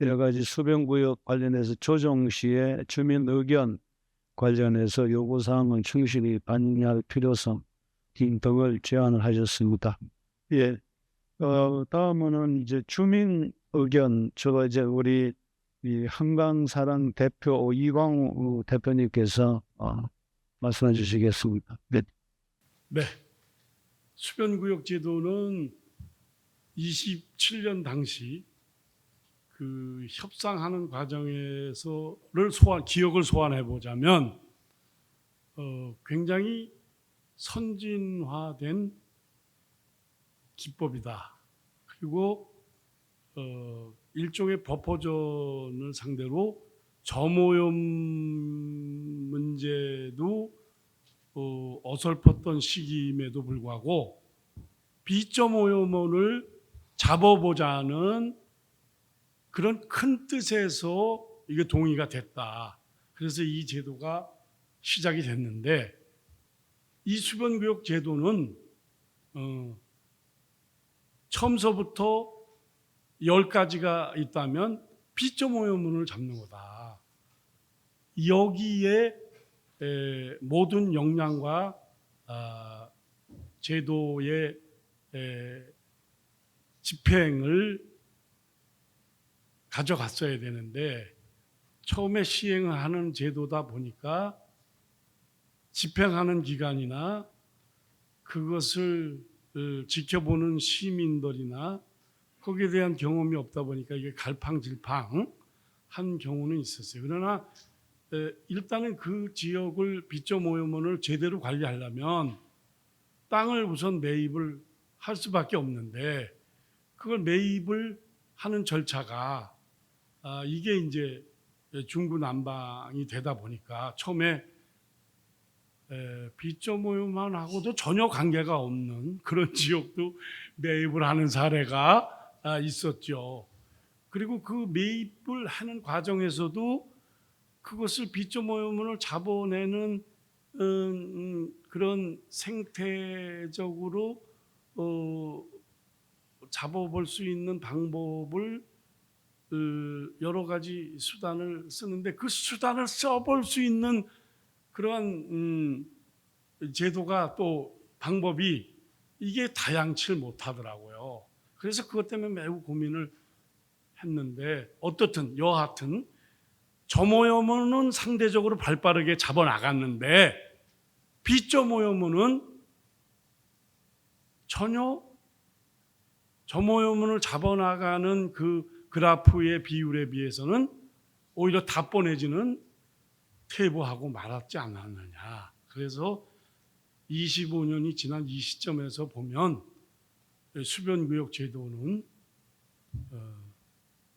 여러 가지 수변구역 관련해서 조정 시에 주민 의견 관련해서 요구 사항은 충실히 반영할 필요성 등을 제안을 하셨습니다. 예. 다음은 이제 주민 의견, 이제 우리 이 한강사랑 대표 이광우 대표님께서 말씀해 주시겠습니다. 네. 네. 수변구역 제도는 27년 당시 그 협상하는 과정에서를 기억을 소환해 보자면 굉장히 선진화된 기법이다. 그리고 일종의 버퍼존을 상대로 점오염 문제도 어설펐던 시기임에도 불구하고 비점오염원을 잡아보자는 그런 큰 뜻에서 이게 동의가 됐다. 그래서 이 제도가 시작이 됐는데 이 수변구역 제도는 처음서부터 10가지가 있다면 비점오염원을 잡는 거다. 여기에 모든 역량과 제도의 집행을 가져갔어야 되는데 처음에 시행을 하는 제도다 보니까 집행하는 기관이나 그것을 지켜보는 시민들이나 거기에 대한 경험이 없다 보니까 이게 갈팡질팡 한 경우는 있었어요. 그러나 일단은 그 지역을 비점오염원을 제대로 관리하려면 땅을 우선 매입을 할 수밖에 없는데 그걸 매입을 하는 절차가 이게 이제 중구난방이 되다 보니까 처음에 비점오염원하고도 전혀 관계가 없는 그런 지역도 매입을 하는 사례가 있었죠. 그리고 그 매입을 하는 과정에서도 그것을 비점오염원을 잡아내는 그런 생태적으로 잡아볼 수 있는 방법을 여러 가지 수단을 쓰는데 그 수단을 써볼 수 있는 그러한 제도가 또 방법이 이게 다양치 못하더라고요. 그래서 그것 때문에 매우 고민을 했는데 어떻든 여하튼 점오염원은 상대적으로 발빠르게 잡아나갔는데 비점오염원은 전혀 점오염원을 잡아나가는 그 그래프의 비율에 비해서는 오히려 답보내지는 퇴보하고 말았지 않았느냐. 그래서 25년이 지난 이 시점에서 보면 수변구역 제도는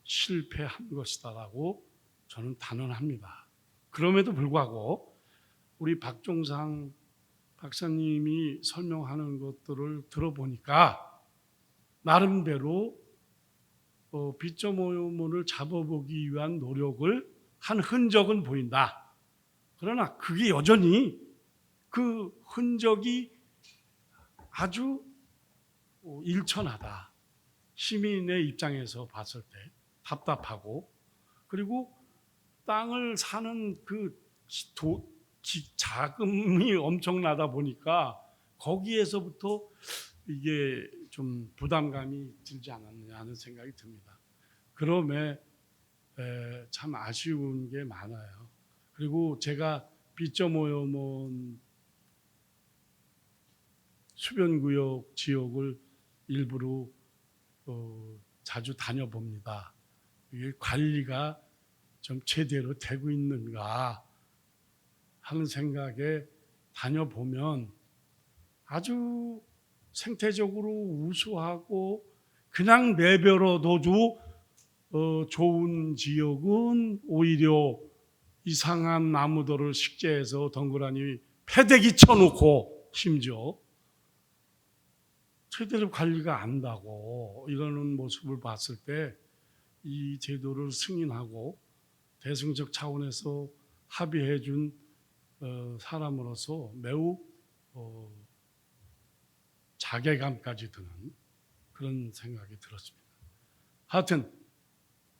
실패한 것이다라고 저는 단언합니다. 그럼에도 불구하고 우리 박종상 박사님이 설명하는 것들을 들어보니까 나름대로 비점오염원을 잡아보기 위한 노력을 한 흔적은 보인다. 그러나 그게 여전히 그 흔적이 아주 일천하다. 시민의 입장에서 봤을 때 답답하고 그리고 땅을 사는 그 자금이 엄청나다 보니까 거기에서부터 이게 좀 부담감이 들지 않았느냐 하는 생각이 듭니다. 그럼에 참 아쉬운 게 많아요. 그리고 제가 비점오염원 수변구역 지역을 일부러 자주 다녀봅니다. 이게 관리가 좀 제대로 되고 있는가 하는 생각에 다녀보면 아주 생태적으로 우수하고 그냥 내버려둬도 좋은 지역은 오히려 이상한 나무들을 식재해서 덩그러니 패대기 쳐놓고 심지어 제대로 관리가 안 된다고 이러는 모습을 봤을 때 이 제도를 승인하고 대승적 차원에서 합의해준 사람으로서 매우 자괴감까지 드는 그런 생각이 들었습니다. 하여튼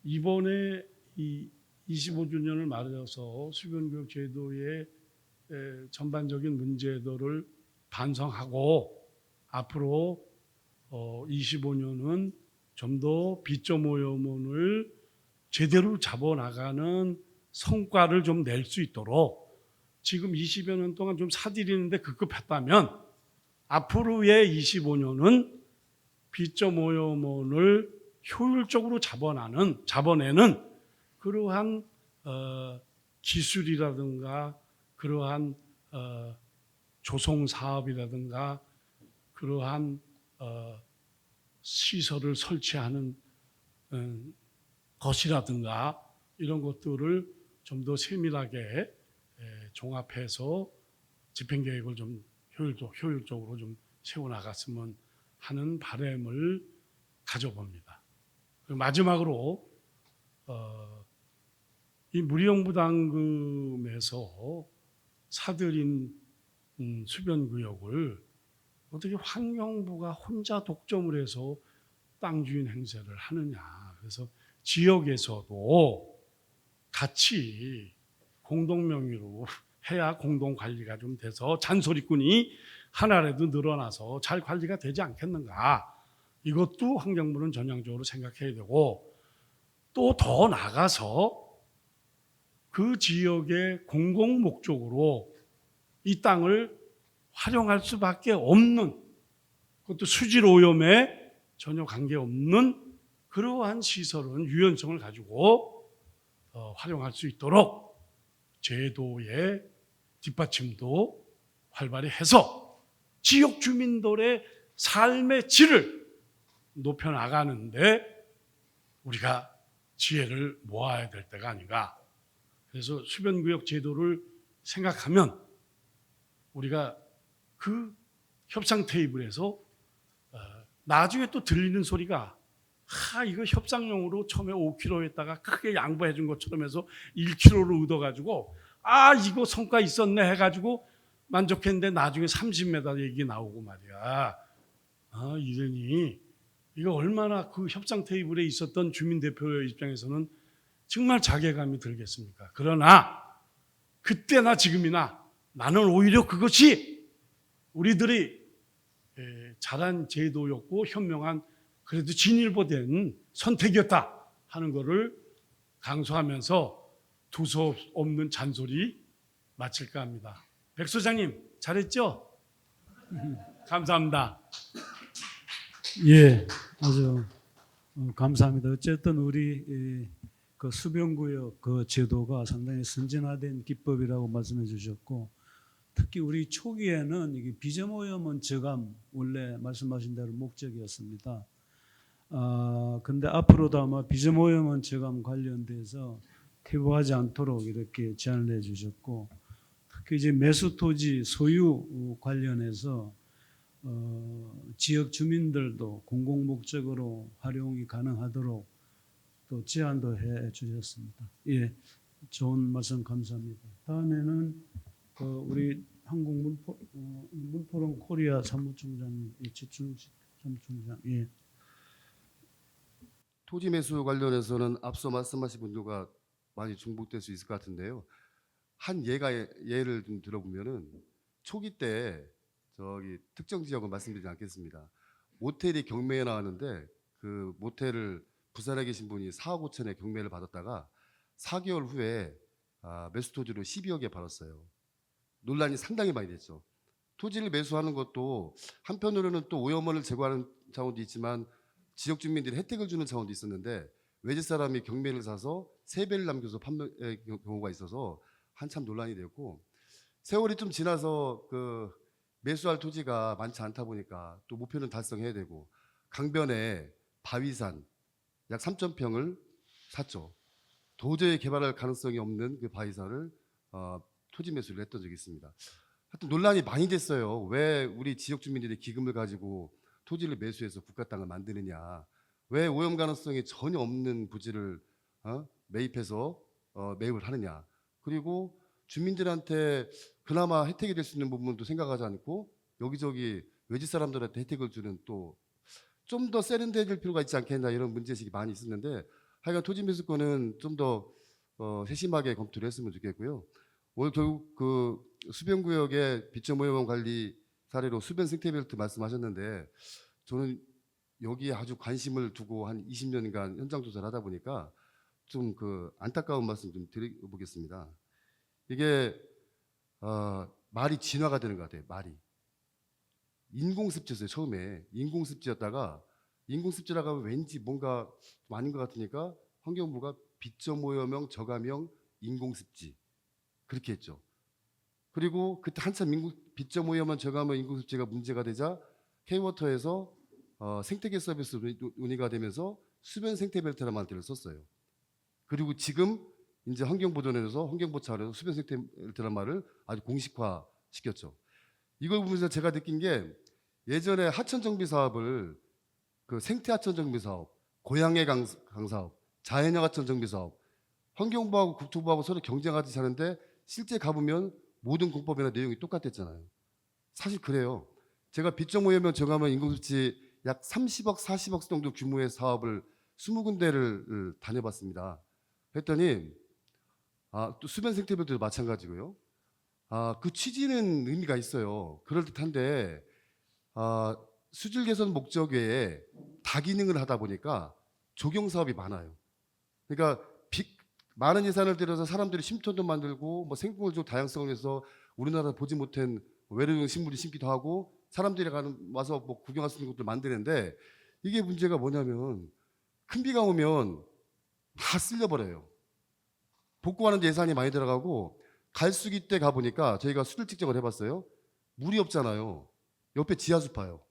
이번에 이 25주년을 맞아서 수변교육 제도의 전반적인 문제들을 반성하고 앞으로 25년은 좀 더 B.5여문을 제대로 잡아나가는 성과를 좀 낼 수 있도록 지금 20여 년 동안 좀 사들이는데 급급했다면 앞으로의 25년은 B.5여문을 효율적으로 잡아내는 그러한 기술이라든가 그러한 조성 사업이라든가 그러한 시설을 설치하는 것이라든가 이런 것들을 좀 더 세밀하게 종합해서 집행계획을 좀 효율적으로 좀 세워나갔으면 하는 바람을 가져봅니다. 그리고 마지막으로 이 무리영부담금에서 사들인 수변구역을 어떻게 환경부가 혼자 독점을 해서 땅 주인 행세를 하느냐. 그래서 지역에서도 같이 공동명의로 해야 공동관리가 좀 돼서 잔소리꾼이 하나라도 늘어나서 잘 관리가 되지 않겠는가. 이것도 환경부는 전향적으로 생각해야 되고 또 더 나가서 그 지역의 공공 목적으로 이 땅을 활용할 수밖에 없는 그것도 수질 오염에 전혀 관계없는 그러한 시설은 유연성을 가지고 활용할 수 있도록 제도의 뒷받침도 활발히 해서 지역 주민들의 삶의 질을 높여나가는데 우리가 지혜를 모아야 될 때가 아닌가. 그래서 수변구역 제도를 생각하면 우리가 그 협상 테이블에서 나중에 또 들리는 소리가 이거 협상용으로 처음에 5kg 했다가 크게 양보해 준 것처럼 해서 1kg로 얻어가지고 이거 성과 있었네 해가지고 만족했는데 나중에 30m 얘기 나오고 말이야. 이러니 이거 얼마나 그 협상 테이블에 있었던 주민대표 입장에서는 정말 자괴감이 들겠습니까? 그러나 그때나 지금이나 나는 오히려 그것이 우리들이 잘한 제도였고 현명한 그래도 진일보된 선택이었다 하는 것을 강조하면서 두서없는 잔소리 마칠까 합니다. 백 소장님 잘했죠? 감사합니다. 예, 아주 감사합니다. 어쨌든 우리 그 수변구역 그 제도가 상당히 선진화된 기법이라고 말씀해 주셨고 특히 우리 초기에는 이게 비점오염은 저감 원래 말씀하신 대로 목적이었습니다. 근데 앞으로도 아마 비점오염은 저감 관련돼서 퇴보하지 않도록 이렇게 제안을 해주셨고 특히 이제 매수토지 소유 관련해서 지역 주민들도 공공 목적으로 활용이 가능하도록 또 제안도 해 주셨습니다. 예, 좋은 말씀 감사합니다. 다음에는 우리 한국 물포럼 코리아 사무총장님, 지춘 사무총장. 예. 토지 매수 관련해서는 앞서 말씀하신 분들과 많이 중복될 수 있을 것 같은데요. 한 예를 좀 들어보면은 초기 때 저기 특정 지역은 말씀드리지 않겠습니다. 모텔이 경매에 나왔는데 그 모텔을 부산에 계신 분이 4억 5천에 경매를 받았다가 4개월 후에 매수 토지로 12억에 팔았어요. 논란이 상당히 많이 됐죠. 토지를 매수하는 것도 한편으로는 또 오염원을 제거하는 차원도 있지만 지역 주민들이 혜택을 주는 차원도 있었는데 외지 사람이 경매를 사서 세배를 남겨서 판매의 경우가 있어서 한참 논란이 됐고 세월이 좀 지나서 그 매수할 토지가 많지 않다 보니까 또 목표는 달성해야 되고 강변에 바위산 약 3,000평을 샀죠. 도저히 개발할 가능성이 없는 그 바위산을 토지 매수를 했던 적이 있습니다. 하여튼 논란이 많이 됐어요. 왜 우리 지역 주민들이 기금을 가지고 토지를 매수해서 국가 땅을 만드느냐. 왜 오염 가능성이 전혀 없는 부지를 매입해서 매입을 하느냐. 그리고 주민들한테 그나마 혜택이 될 수 있는 부분도 생각하지 않고 여기저기 외지 사람들한테 혜택을 주는 또 좀 더 세련돼질 필요가 있지 않겠나 이런 문제의식이 많이 있었는데 하여간 토지매수권은 좀 더 세심하게 검토를 했으면 좋겠고요. 오늘 결국 그 수변구역의 빗점오염원 관리 사례로 수변 생태벨트 말씀하셨는데 저는 여기에 아주 관심을 두고 한 20년간 현장 조사를 하다 보니까 좀 그 안타까운 말씀 좀 드려보겠습니다. 이게 말이 진화가 되는 것 같아요. 말이 인공습지였어요. 처음에 인공습지였다가 인공습지라고 하면 왠지 뭔가 좀 아닌 것 같으니까 환경부가 빗점오염형 저감형 인공습지 그렇게 했죠. 그리고 그때 한참 빗점오염형 저감형 인공습지가 문제가 되자 K워터에서 생태계 서비스 논의가 되면서 수변 생태벨트라는 말들을 썼어요. 그리고 지금 이제 환경보전에서 환경부 차원에서 수변 생태벨트라는 말을 아주 공식화 시켰죠. 이걸 보면서 제가 느낀 게 예전에 하천 정비 사업을 그 생태 하천 정비 사업, 고양해 강 사업, 자연형 하천 정비 사업, 환경부하고 국토부하고 서로 경쟁하듯이 하는데 실제 가보면 모든 공법이나 내용이 똑같았잖아요. 사실 그래요. 제가 빗점오염형 저감형 인공수치 약 30억, 40억 정도 규모의 사업을 20군데를 다녀봤습니다. 했더니 또 수변 생태벨트도 마찬가지고요. 그 취지는 의미가 있어요. 그럴듯한데 수질 개선 목적 외에 다기능을 하다 보니까 조경 사업이 많아요. 그러니까 많은 예산을 들여서 사람들이 쉼터도 만들고 뭐 생물종 다양성을 위해서 우리나라 보지 못한 외래종 식물이 심기도 하고 사람들이 와서 뭐 구경할 수 있는 것들 만드는데 이게 문제가 뭐냐면 큰 비가 오면 다 쓸려버려요. 복구하는 예산이 많이 들어가고 갈수기 때 가보니까 저희가 수질 측정을 해봤어요. 물이 없잖아요. 옆에 지하수 파요.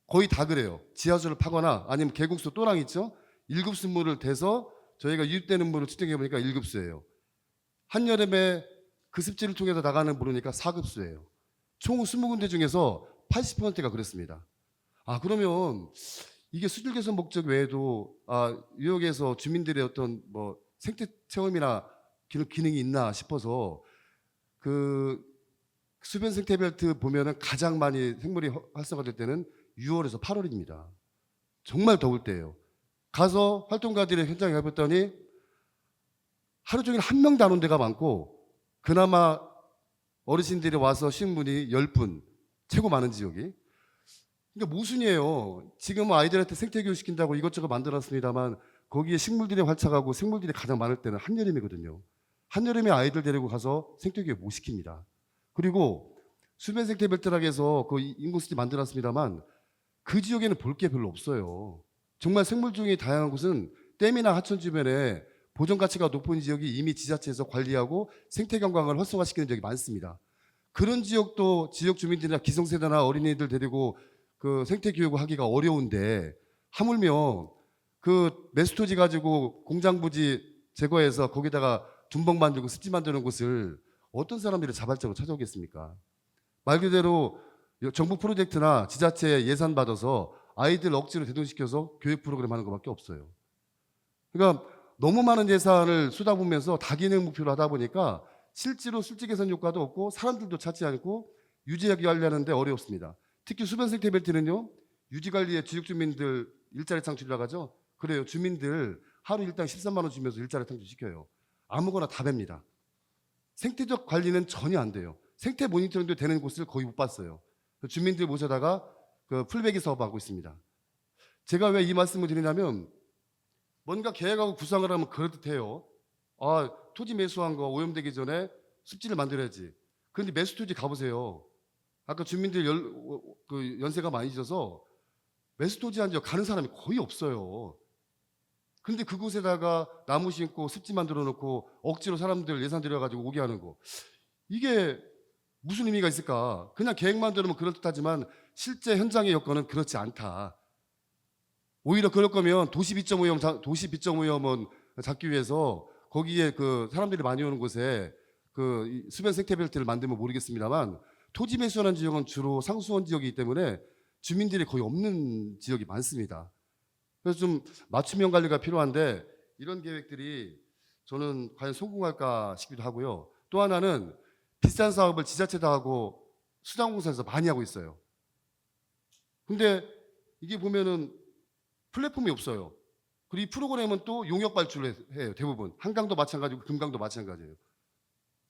거의 다 그래요. 지하수를 파거나 아니면 계곡수 또랑 있죠. 1급수 물을 대서 저희가 유입되는 물을 측정해보니까 1급수예요. 한여름에 그 습지를 통해서 나가는 물이니까 4급수예요. 총 20군데 중에서 80%가 그랬습니다. 그러면 이게 수질 개선 목적 외에도 유역에서 주민들의 어떤 뭐 생태 체험이나 기능이 있나 싶어서 그 수변 생태벨트 보면은 가장 많이 생물이 활성화될 때는 6월에서 8월입니다. 정말 더울 때예요. 가서 활동가들이 현장에 가봤더니 하루 종일 한 명도 안 온 데가 많고 그나마 어르신들이 와서 쉬는 분이 10분, 최고 많은 지역이. 그러니까 모순이에요. 지금 아이들한테 생태교육 시킨다고 이것저것 만들었습니다만 거기에 식물들이 활착하고 생물들이 가장 많을 때는 한여름이거든요. 한여름에 아이들 데리고 가서 생태교육 못 시킵니다. 그리고 수변 생태벨트라고 해서 그 인공수지 만들었습니다만 그 지역에는 볼 게 별로 없어요. 정말 생물종이 다양한 곳은 댐이나 하천 주변에 보존 가치가 높은 지역이 이미 지자체에서 관리하고 생태 경관을 활성화시키는 지역이 많습니다. 그런 지역도 지역 주민들이나 기성세대나 어린이들 데리고 그 생태 교육을 하기가 어려운데 하물며 그 메스토지 가지고 공장 부지 제거해서 거기다가 둔벙 만들고 습지 만드는 곳을 어떤 사람들이 자발적으로 찾아오겠습니까? 말 그대로 정부 프로젝트나 지자체 예산 받아서 아이들 억지로 대동시켜서 교육 프로그램 하는 것밖에 없어요. 그러니까 너무 많은 예산을 쏟아부으면서 다기능 목표로 하다 보니까 실제로 수질 개선 효과도 없고 사람들도 찾지 않고 유지하기 하려는데 어렵습니다. 특히 수변 생태벨트는요. 유지관리에 지역 주민들 일자리 창출이라고 하죠. 그래요. 주민들 하루 일당 13만 원 주면서 일자리 창출시켜요. 아무거나 다 뵙니다. 생태적 관리는 전혀 안 돼요. 생태 모니터링도 되는 곳을 거의 못 봤어요. 주민들 모셔다가 그 풀베기 사업하고 있습니다. 제가 왜 이 말씀을 드리냐면 뭔가 계획하고 구상을 하면 그럴듯해요. 토지 매수한 거 오염되기 전에 습지를 만들어야지. 그런데 매수 토지 가보세요. 아까 주민들 연세가 많이 지어서 매수 토지 한 지역 가는 사람이 거의 없어요. 근데 그곳에다가 나무 심고 습지 만들어 놓고 억지로 사람들 예산 들여가지고 오게 하는 거. 이게 무슨 의미가 있을까? 그냥 계획만 들으면 그럴듯하지만 실제 현장의 여건은 그렇지 않다. 오히려 그럴 거면 도시 빗점오염원 잡기 위해서 거기에 그 사람들이 많이 오는 곳에 그 수변 생태벨트를 만들면 모르겠습니다만 토지 매수하는 지역은 주로 상수원 지역이기 때문에 주민들이 거의 없는 지역이 많습니다. 그래서 좀 맞춤형 관리가 필요한데 이런 계획들이 저는 과연 성공할까 싶기도 하고요. 또 하나는 비싼 사업을 지자체도 하고 수자원공사에서 많이 하고 있어요. 근데 이게 보면은 플랫폼이 없어요. 그리고 이 프로그램은 또 용역 발주를 해요. 대부분. 한강도 마찬가지고 금강도 마찬가지예요.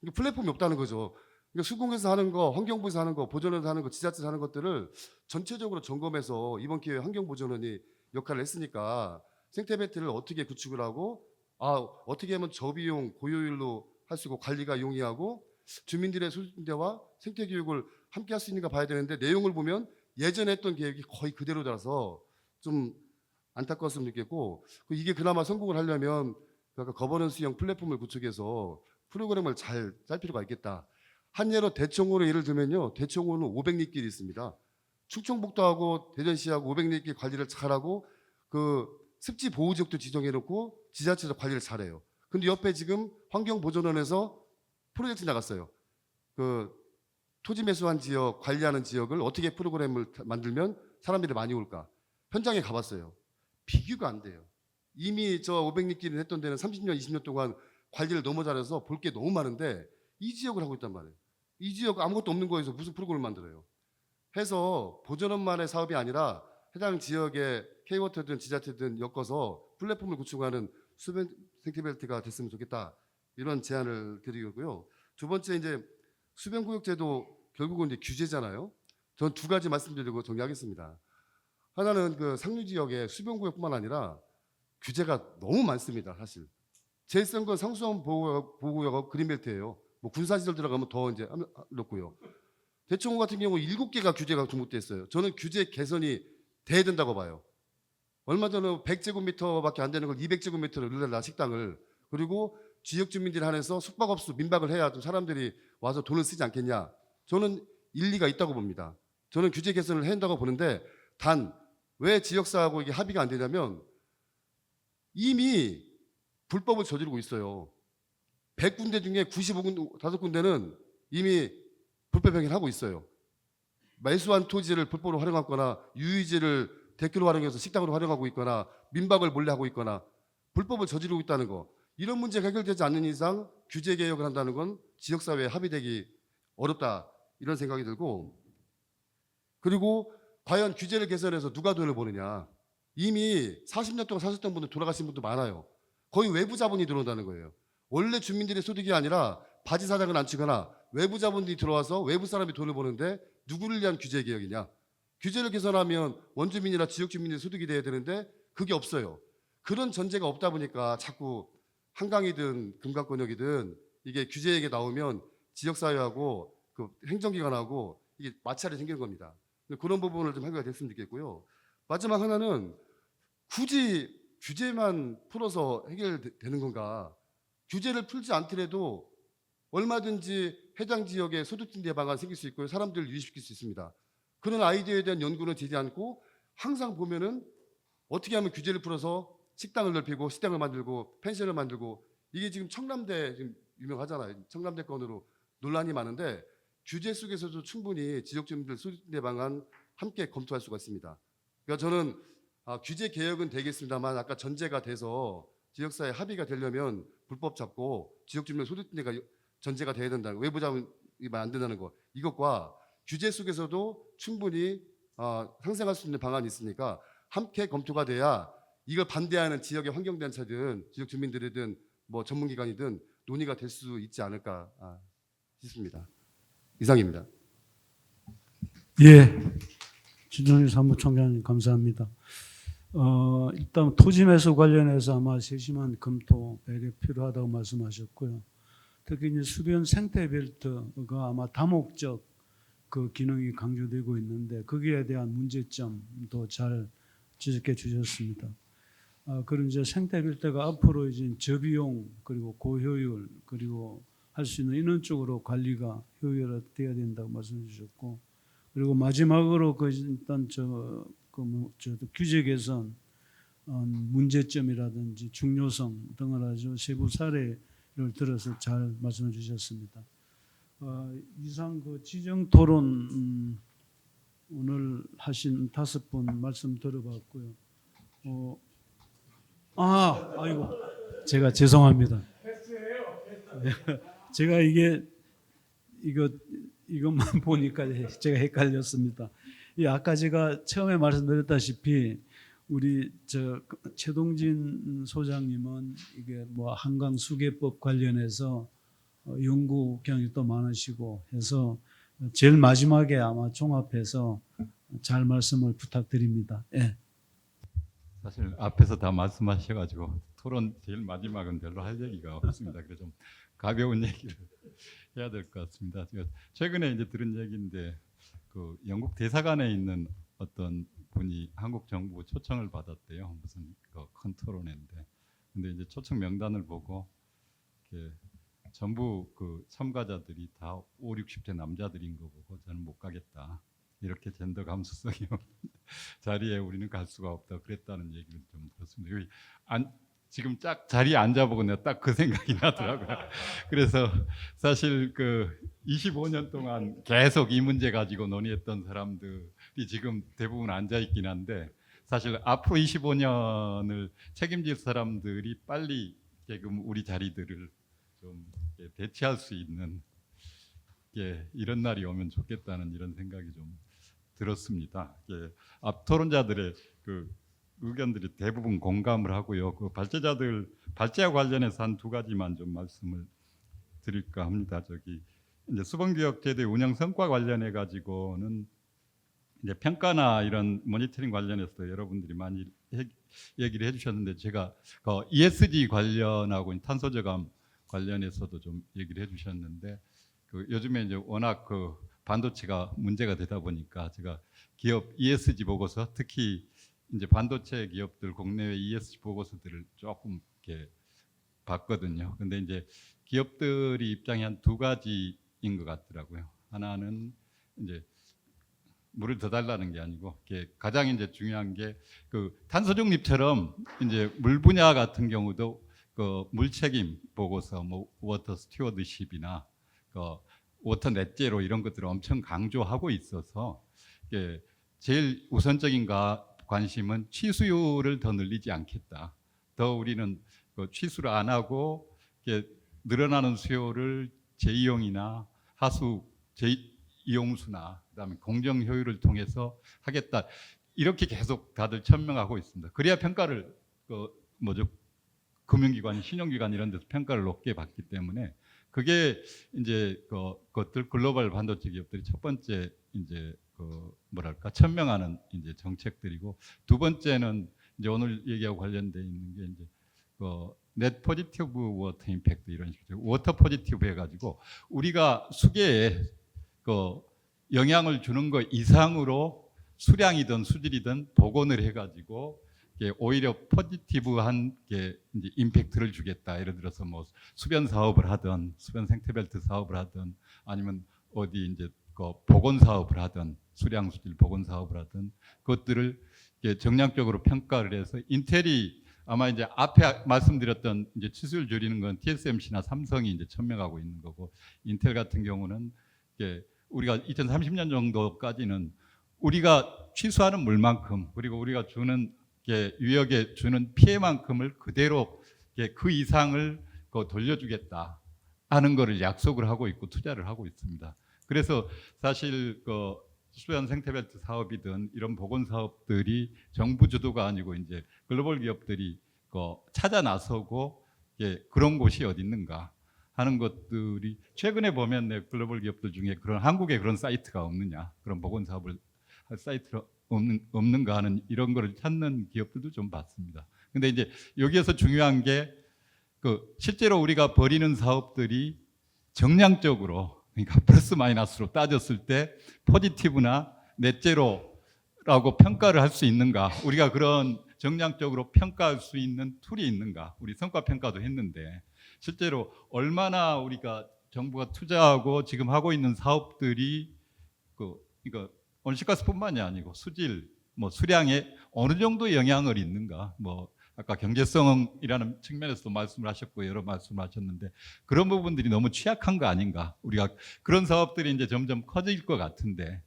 이게 플랫폼이 없다는 거죠. 그러니까 수공에서 하는 거, 환경부에서 하는 거, 보전원에서 하는 거, 지자체에서 하는 것들을 전체적으로 점검해서 이번 기회에 환경보전원이 역할을 했으니까 생태벨트를 어떻게 구축을 하고 어떻게 하면 저비용, 고효율로 할 수 있고 관리가 용이하고 주민들의 소득대와 생태교육을 함께 할 수 있는가 봐야 되는데 내용을 보면 예전에 했던 계획이 거의 그대로라서 좀 안타까웠으면 좋겠고 이게 그나마 성공을 하려면 약간 거버넌스형 플랫폼을 구축해서 프로그램을 잘 짤 필요가 있겠다. 한 예로 대청호로 예를 들면요. 대청호는 500리길이 있습니다. 충청북도하고 대전시하고 500리길 관리를 잘하고 그 습지 보호지역도 지정해놓고 지자체에서 관리를 잘해요. 근데 옆에 지금 환경보전원에서 프로젝트 나갔어요. 그 토지 매수한 지역, 관리하는 지역을 어떻게 프로그램을 만들면 사람들이 많이 올까? 현장에 가봤어요. 비교가 안 돼요. 이미 저 500리길을 했던 데는 30년, 20년 동안 관리를 너무 잘해서 볼 게 너무 많은데 이 지역을 하고 있단 말이에요. 이 지역 아무것도 없는 거에서 무슨 프로그램을 만들어요. 해서 보전원만의 사업이 아니라 해당 지역의 K워터든 지자체든 엮어서 플랫폼을 구축하는 수변 생태벨트가 됐으면 좋겠다. 이런 제안을 드리고요. 두 번째 이제 수변구역제도 결국은 이제 규제잖아요. 전 두 가지 말씀드리고 정리하겠습니다. 하나는 그 상류 지역의 수변구역뿐만 아니라 규제가 너무 많습니다. 사실 제일 센 건 상수원 보호구역하고 그린벨트예요. 뭐 군사시설 들어가면 더 이제 높고요. 대청호 같은 경우 7개가 규제가 등록돼 있어요. 저는 규제 개선이 돼야 된다고 봐요. 얼마 전에 100제곱미터밖에 안 되는 걸 200제곱미터를 늘려라 식당을. 그리고 지역 주민들이 한해서 숙박업소 민박을 해야 좀 사람들이 와서 돈을 쓰지 않겠냐. 저는 일리가 있다고 봅니다. 저는 규제 개선을 해야 한다고 보는데 단 왜 지역사하고 이게 합의가 안 되냐면 이미 불법을 저지르고 있어요. 100군데 중에 95군데는 이미 불법 행위를 하고 있어요. 매수한 토지를 불법으로 활용하거나 유유지를 대표로 활용해서 식당으로 활용하고 있거나 민박을 몰래 하고 있거나 불법을 저지르고 있다는 거. 이런 문제가 해결되지 않는 이상 규제 개혁을 한다는 건 지역사회에 합의되기 어렵다. 이런 생각이 들고 그리고 과연 규제를 개선해서 누가 돈을 버느냐. 이미 40년 동안 사셨던 분들 돌아가신 분도 많아요. 거의 외부 자본이 들어온다는 거예요. 원래 주민들의 소득이 아니라 바지 사장을 안 치거나 외부 자본들이 들어와서 외부 사람이 돈을 버는데 누구를 위한 규제 개혁이냐. 규제를 개선하면 원주민이나 지역 주민의 소득이 돼야 되는데 그게 없어요. 그런 전제가 없다 보니까 자꾸 한강이든 금강권역이든 이게 규제액에 나오면 지역사회하고 그 행정기관하고 이게 마찰이 생기는 겁니다. 그런 부분을 좀 해결됐으면 좋겠고요. 마지막 하나는 굳이 규제만 풀어서 해결되는 건가? 규제를 풀지 않더라도 얼마든지 해당 지역에 소득증대 방안 생길 수 있고요. 사람들을 유입시킬 수 있습니다. 그런 아이디어에 대한 연구는 되지 않고 항상 보면은 어떻게 하면 규제를 풀어서 식당을 넓히고 식당을 만들고 펜션을 만들고 이게 지금 청남대 지금 유명하잖아요. 청남대 건으로 논란이 많은데 규제 속에서도 충분히 지역 주민들 소득증대 방안 함께 검토할 수가 있습니다. 그러니까 저는 규제 개혁은 되겠습니다만 아까 전제가 돼서 지역사회 합의가 되려면 불법 잡고 지역 주민 소득증대가 전제가 돼야 된다는 거, 외부 자본이 안 된다는 거 이것과 규제 속에서도 충분히 상생할 수 있는 방안이 있으니까 함께 검토가 돼야 이걸 반대하는 지역의 환경단체든 지역 주민들이든 뭐 전문기관이든 논의가 될 수 있지 않을까 싶습니다. 이상입니다. 예, 진정일 사무총장님 감사합니다. 일단 토지 매수 관련해서 아마 세심한 검토 배려 필요하다고 말씀하셨고요. 특히 이제 수변 생태벨트가 아마 다목적 그 기능이 강조되고 있는데 거기에 대한 문제점도 잘 지적해 주셨습니다. 그런 이제 생태벨트가 앞으로 이제 저비용 그리고 고효율 그리고 할 수 있는 이런 쪽으로 관리가 효율화되어야 된다고 말씀해 주셨고 그리고 마지막으로 그 일단 규제 개선 문제점이라든지 중요성 등을 아주 세부 사례를 들어서 잘 말씀해 주셨습니다. 이상 그 지정 토론 오늘 하신 5분 말씀 들어봤고요. 아이고 제가 죄송합니다. 제가 이것만 보니까 제가 헷갈렸습니다. 아까 제가 처음에 말씀드렸다시피 우리 최동진 소장님은 이게 뭐 한강 수계법 관련해서 연구 경력도 많으시고 해서 제일 마지막에 아마 종합해서 잘 말씀을 부탁드립니다. 예. 사실 앞에서 다 말씀하셔가지고 토론 제일 마지막은 별로 할 얘기가 없습니다. 그래서 좀 가벼운 얘기를 해야 될 것 같습니다. 제가 최근에 이제 들은 얘기인데 그 영국 대사관에 있는 어떤 분이 한국 정부 초청을 받았대요. 무슨 큰 토론회인데, 근데 이제 초청 명단을 보고 이렇게 전부 그 참가자들이 다 5, 60대 남자들인 거 보고 저는 못 가겠다. 이렇게 젠더 감수성이 없는 자리에 우리는 갈 수가 없다. 그랬다는 얘기를 좀 들었습니다. 여기 지금 딱 자리에 앉아보고 내가 딱 그 생각이 나더라고요. 그래서 사실 그 25년 동안 계속 이 문제 가지고 논의했던 사람들이 지금 대부분 앉아 있긴 한데, 사실 앞으로 25년을 책임질 사람들이 빨리 지금 우리 자리들을 좀 대체할 수 있는 이런 날이 오면 좋겠다는 이런 생각이 좀 들었습니다. 앞 토론자들의 그 의견들이 대부분 공감을 하고요. 그 발제와 관련해서 한 두 가지만 좀 말씀을 드릴까 합니다. 이제 수봉교육제도의 운영 성과 관련해 가지고는 이제 평가나 이런 모니터링 관련해서 여러분들이 많이 얘기를 해주셨는데, 제가 ESG 관련하고 탄소 저감 관련해서도 좀 얘기를 해주셨는데, 그 요즘에 이제 워낙 그 반도체가 문제가 되다 보니까 제가 기업 ESG 보고서, 특히 이제 반도체 기업들 국내외 ESG 보고서들을 조금 이렇게 봤거든요. 근데 이제 기업들이 입장이 한 두 가지인 것 같더라고요. 하나는 이제 물을 더 달라는 게 아니고, 가장 이제 중요한 게 그 탄소 중립처럼 이제 물 분야 같은 경우도 그 물 책임 보고서, 뭐 워터 스튜어드십이나 워터 넷제로 이런 것들을 엄청 강조하고 있어서 제일 우선적인 관심은 취수율을 더 늘리지 않겠다. 더 우리는 그 취수를 안 하고 늘어나는 수요를 재이용이나 하수 재이용수나 그다음에 공정 효율을 통해서 하겠다. 이렇게 계속 다들 천명하고 있습니다. 그래야 평가를 금융기관, 신용기관 이런 데서 평가를 높게 받기 때문에, 그게 이제 그것들 글로벌 반도체 기업들이 첫 번째 이제 천명하는 이제 정책들이고, 두 번째는 이제 오늘 얘기하고 관련돼 있는 게 이제 넷 포지티브 워터 임팩트 이런 식으로 워터 포지티브 해가지고 우리가 수계에 영향을 주는 것 이상으로 수량이든 수질이든 복원을 해가지고 오히려 포지티브한 이제 임팩트를 주겠다. 예를 들어서 뭐 수변 사업을 하든 수변 생태벨트 사업을 하든 아니면 어디 이제 복원 사업을 하든 수량 수질 복원 사업을 하든 그것들을 정량적으로 평가를 해서, 인텔이 아마 이제 앞에 말씀드렸던 이제 취수율 줄이는 건 TSMC나 삼성이 이제 천명하고 있는 거고, 인텔 같은 경우는 우리가 2030년 정도까지는 우리가 취수하는 물만큼, 그리고 우리가 주는 유역에 주는 피해만큼을 그대로 그 이상을 돌려주겠다 하는 거를 약속을 하고 있고 투자를 하고 있습니다. 그래서 사실 수변 생태벨트 사업이든 이런 보건 사업들이 정부 주도가 아니고 이제 글로벌 기업들이 찾아 나서고 그런 곳이 어디 있는가 하는 것들이, 최근에 보면 글로벌 기업들 중에 한국에 그런 사이트가 없느냐, 그런 보건 사업을 할 사이트가 없는가 하는 이런 거를 찾는 기업들도 좀 봤습니다. 근데 이제 여기에서 중요한 게 실제로 우리가 벌이는 사업들이 정량적으로, 그러니까 플러스 마이너스로 따졌을 때 포지티브나 넷제로라고 평가를 할 수 있는가, 우리가 그런 정량적으로 평가할 수 있는 툴이 있는가. 우리 성과 평가도 했는데 실제로 얼마나 우리가 정부가 투자하고 지금 하고 있는 사업들이 그러니까 온실가스뿐만이 아니고 수질, 뭐 수량에 어느 정도 영향을 있는가. 뭐 아까 경제성이라는 측면에서도 말씀을 하셨고 여러 말씀하셨는데, 그런 부분들이 너무 취약한 거 아닌가. 우리가 그런 사업들이 이제 점점 커질 것 같은데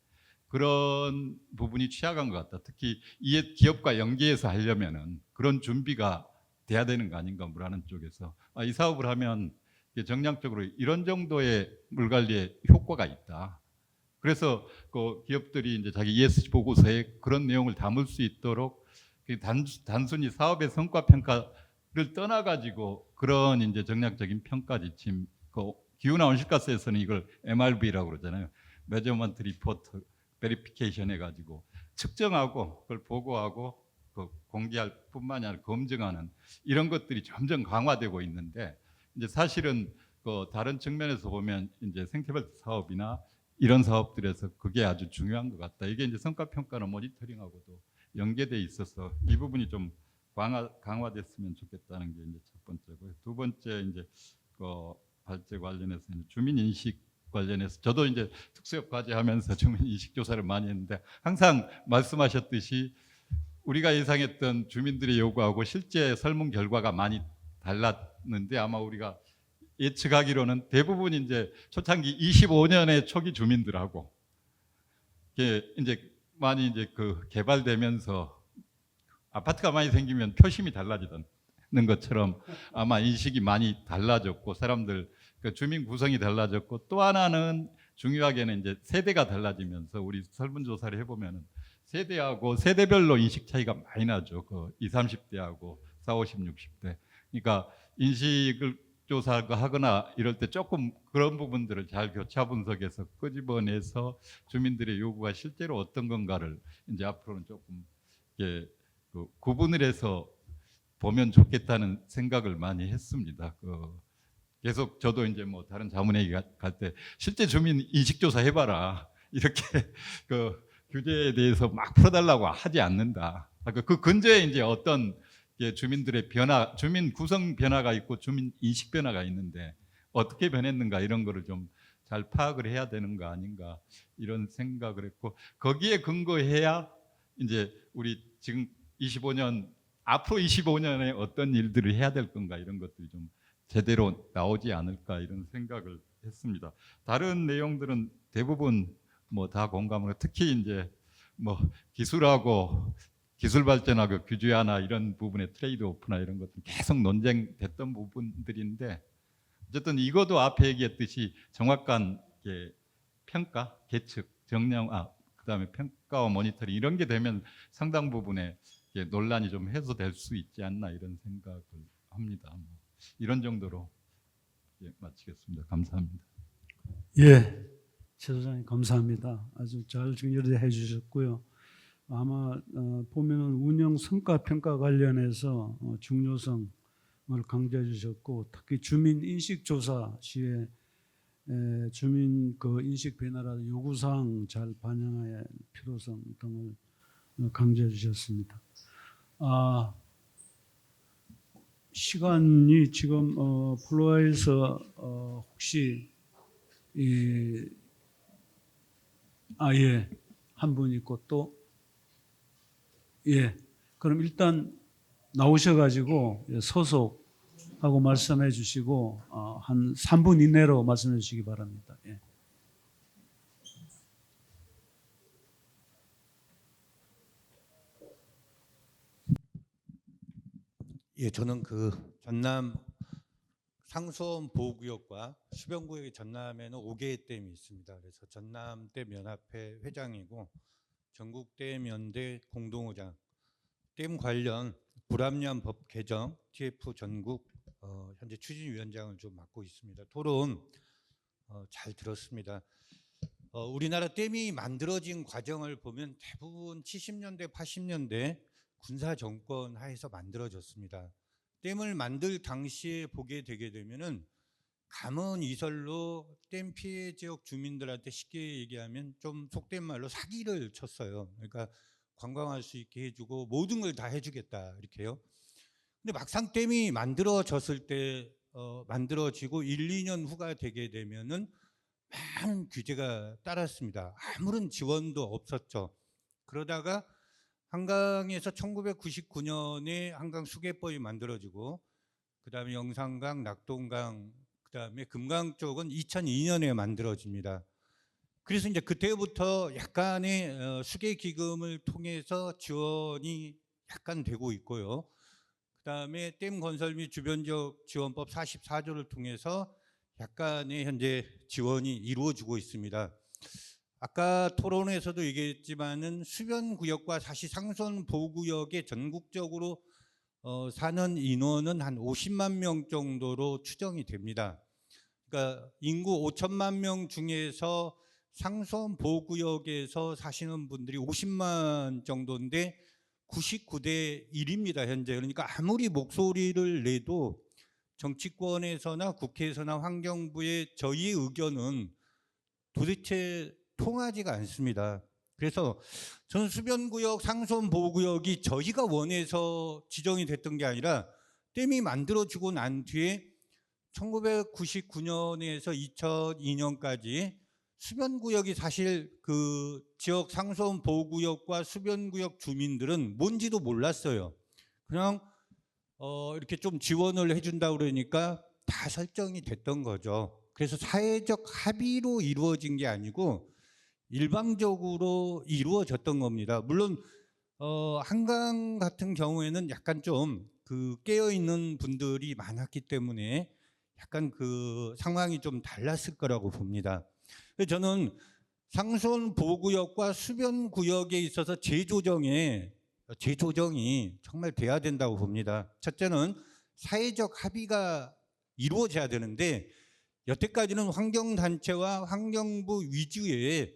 그런 부분이 취약한 것 같다. 특히 이 기업과 연계해서 하려면은 그런 준비가 돼야 되는 거 아닌가, 뭐라는 쪽에서 이 사업을 하면 정량적으로 이런 정도의 물 관리에 효과가 있다. 그래서 그 기업들이 이제 자기 ESG 보고서에 그런 내용을 담을 수 있도록 단순히 사업의 성과 평가를 떠나 가지고 그런 이제 정량적인 평가 지침, 그 기후나 온실가스에서는 이걸 MRV라고 그러잖아요. 메저먼트 리포트 베리피케이션 해가지고 측정하고 그걸 보고하고 그 공개할 뿐만이 아니라 검증하는 이런 것들이 점점 강화되고 있는데, 이제 사실은 그 다른 측면에서 보면 이제 생태벌 사업이나 이런 사업들에서 그게 아주 중요한 것 같다. 이게 이제 성과 평가나 모니터링하고도 연계돼 있어서 이 부분이 좀 강화됐으면 좋겠다는 게 이제 첫 번째고요. 두 번째 이제 그 발제 관련해서 이제 주민 인식 관련해서 저도 이제 특수협 과제하면서 주민 인식 조사를 많이 했는데 항상 말씀하셨듯이 우리가 예상했던 주민들의 요구하고 실제 설문 결과가 많이 달랐는데, 아마 우리가 예측하기로는 대부분 이제 초창기 25년의 초기 주민들하고 이제 많이 이제 그 개발되면서 아파트가 많이 생기면 표심이 달라지는 것처럼 아마 인식이 많이 달라졌고 사람들 그 주민 구성이 달라졌고, 또 하나는 중요하게는 이제 세대가 달라지면서 우리 설문조사를 해보면은 세대하고 세대별로 인식 차이가 많이 나죠. 그 20, 30대하고 40, 50, 60대. 그러니까 인식을 조사하거나 이럴 때 조금 그런 부분들을 잘 교차 분석해서 끄집어내서 주민들의 요구가 실제로 어떤 건가를 이제 앞으로는 조금 그 구분을 해서 보면 좋겠다는 생각을 많이 했습니다. 계속 저도 이제 뭐 다른 자문회의 갈 때 실제 주민 인식 조사 해봐라 이렇게 그 규제에 대해서 막 풀어달라고 하지 않는다. 그 근저에 이제 어떤 주민들의 변화, 주민 구성 변화가 있고 주민 인식 변화가 있는데 어떻게 변했는가 이런 거를 좀 잘 파악을 해야 되는 거 아닌가 이런 생각을 했고, 거기에 근거해야 이제 우리 지금 25년 앞으로 25년에 어떤 일들을 해야 될 건가 이런 것들이 좀 제대로 나오지 않을까 이런 생각을 했습니다. 다른 내용들은 대부분 뭐 다 공감을, 특히 이제 뭐 기술하고 기술 발전하고 규제하나 이런 부분의 트레이드 오프나 이런 것들 계속 논쟁됐던 부분들인데, 어쨌든 이것도 앞에 얘기했듯이 정확한 평가, 계측, 정량, 그다음에 평가와 모니터링 이런 게 되면 상당 부분의 논란이 좀 해소될 수 있지 않나 이런 생각을 합니다. 이런 정도로 마치겠습니다. 감사합니다. 예, 최 소장님 감사합니다. 아주 잘 정리해 주셨고요. 아마 보면은 운영 성과 평가 관련해서 중요성을 강조해 주셨고, 특히 주민 인식 조사 시에 주민 그 인식 변화라든 요구 사항 잘 반영할 필요성 등을 강조해 주셨습니다. 시간이 지금 플로어에서 혹시 한 분 있고 또 그럼 일단 나오셔가지고 소속하고 말씀해 주시고 한 3분 이내로 말씀해 주시기 바랍니다. 저는 그 전남 상수원 보호구역과 수변구역의 전남에는 5개의 댐이 있습니다. 그래서 전남댐 연합회 회장이고 전국댐 연대 공동의장, 댐 관련 불합리한 법 개정 TF 전국 현재 추진위원장을 좀 맡고 있습니다. 토론 잘 들었습니다. 우리나라 댐이 만들어진 과정을 보면 대부분 70년대, 80년대 군사 정권 하에서 만들어졌습니다. 댐을 만들 당시에 보게 되게 되면은 감언 이설로 댐 피해 지역 주민들한테 쉽게 얘기하면 좀 속된 말로 사기를 쳤어요. 그러니까 관광할 수 있게 해주고 모든 걸 다 해주겠다 이렇게요. 근데 막상 댐이 만들어졌을 때 만들어지고 1, 2년 후가 되게 되면은 많은 규제가 따랐습니다. 아무런 지원도 없었죠. 그러다가 한강에서 1999년에 한강 수계법이 만들어지고, 그다음에 영산강, 낙동강, 그다음에 금강 쪽은 2002년에 만들어집니다. 그래서 이제 그때부터 약간의 수계 기금을 통해서 지원이 약간 되고 있고요. 그다음에 댐 건설 및 주변 지역 지원법 44조를 통해서 약간의 현재 지원이 이루어지고 있습니다. 아까 토론에서도 얘기했지만은 수변구역과 사실 상수원 보호구역에 전국적으로 사는 인원은 한 50만 명 정도로 추정이 됩니다. 그러니까 인구 5천만 명 중에서 상수원 보호구역에서 사시는 분들이 50만 정도인데 99대 1입니다, 현재. 그러니까 아무리 목소리를 내도 정치권에서나 국회에서나 환경부의 저희의 의견은 도대체 통하지가 않습니다. 그래서 저는 수변구역, 상수원 보호구역이 저희가 원해서 지정이 됐던 게 아니라 댐이 만들어지고 난 뒤에 1999년에서 2002년까지 수변구역이 사실 그 지역 상수원 보호구역과 수변구역 주민들은 뭔지도 몰랐어요. 그냥 이렇게 좀 지원을 해준다고 그러니까 다 설정이 됐던 거죠. 그래서 사회적 합의로 이루어진 게 아니고 일방적으로 이루어졌던 겁니다. 물론 한강 같은 경우에는 약간 좀 그 깨어 있는 분들이 많았기 때문에 약간 그 상황이 좀 달랐을 거라고 봅니다. 그래서 저는 상수원 보호구역과 수변구역에 있어서 재조정이 정말 돼야 된다고 봅니다. 첫째는 사회적 합의가 이루어져야 되는데 여태까지는 환경단체와 환경부 위주의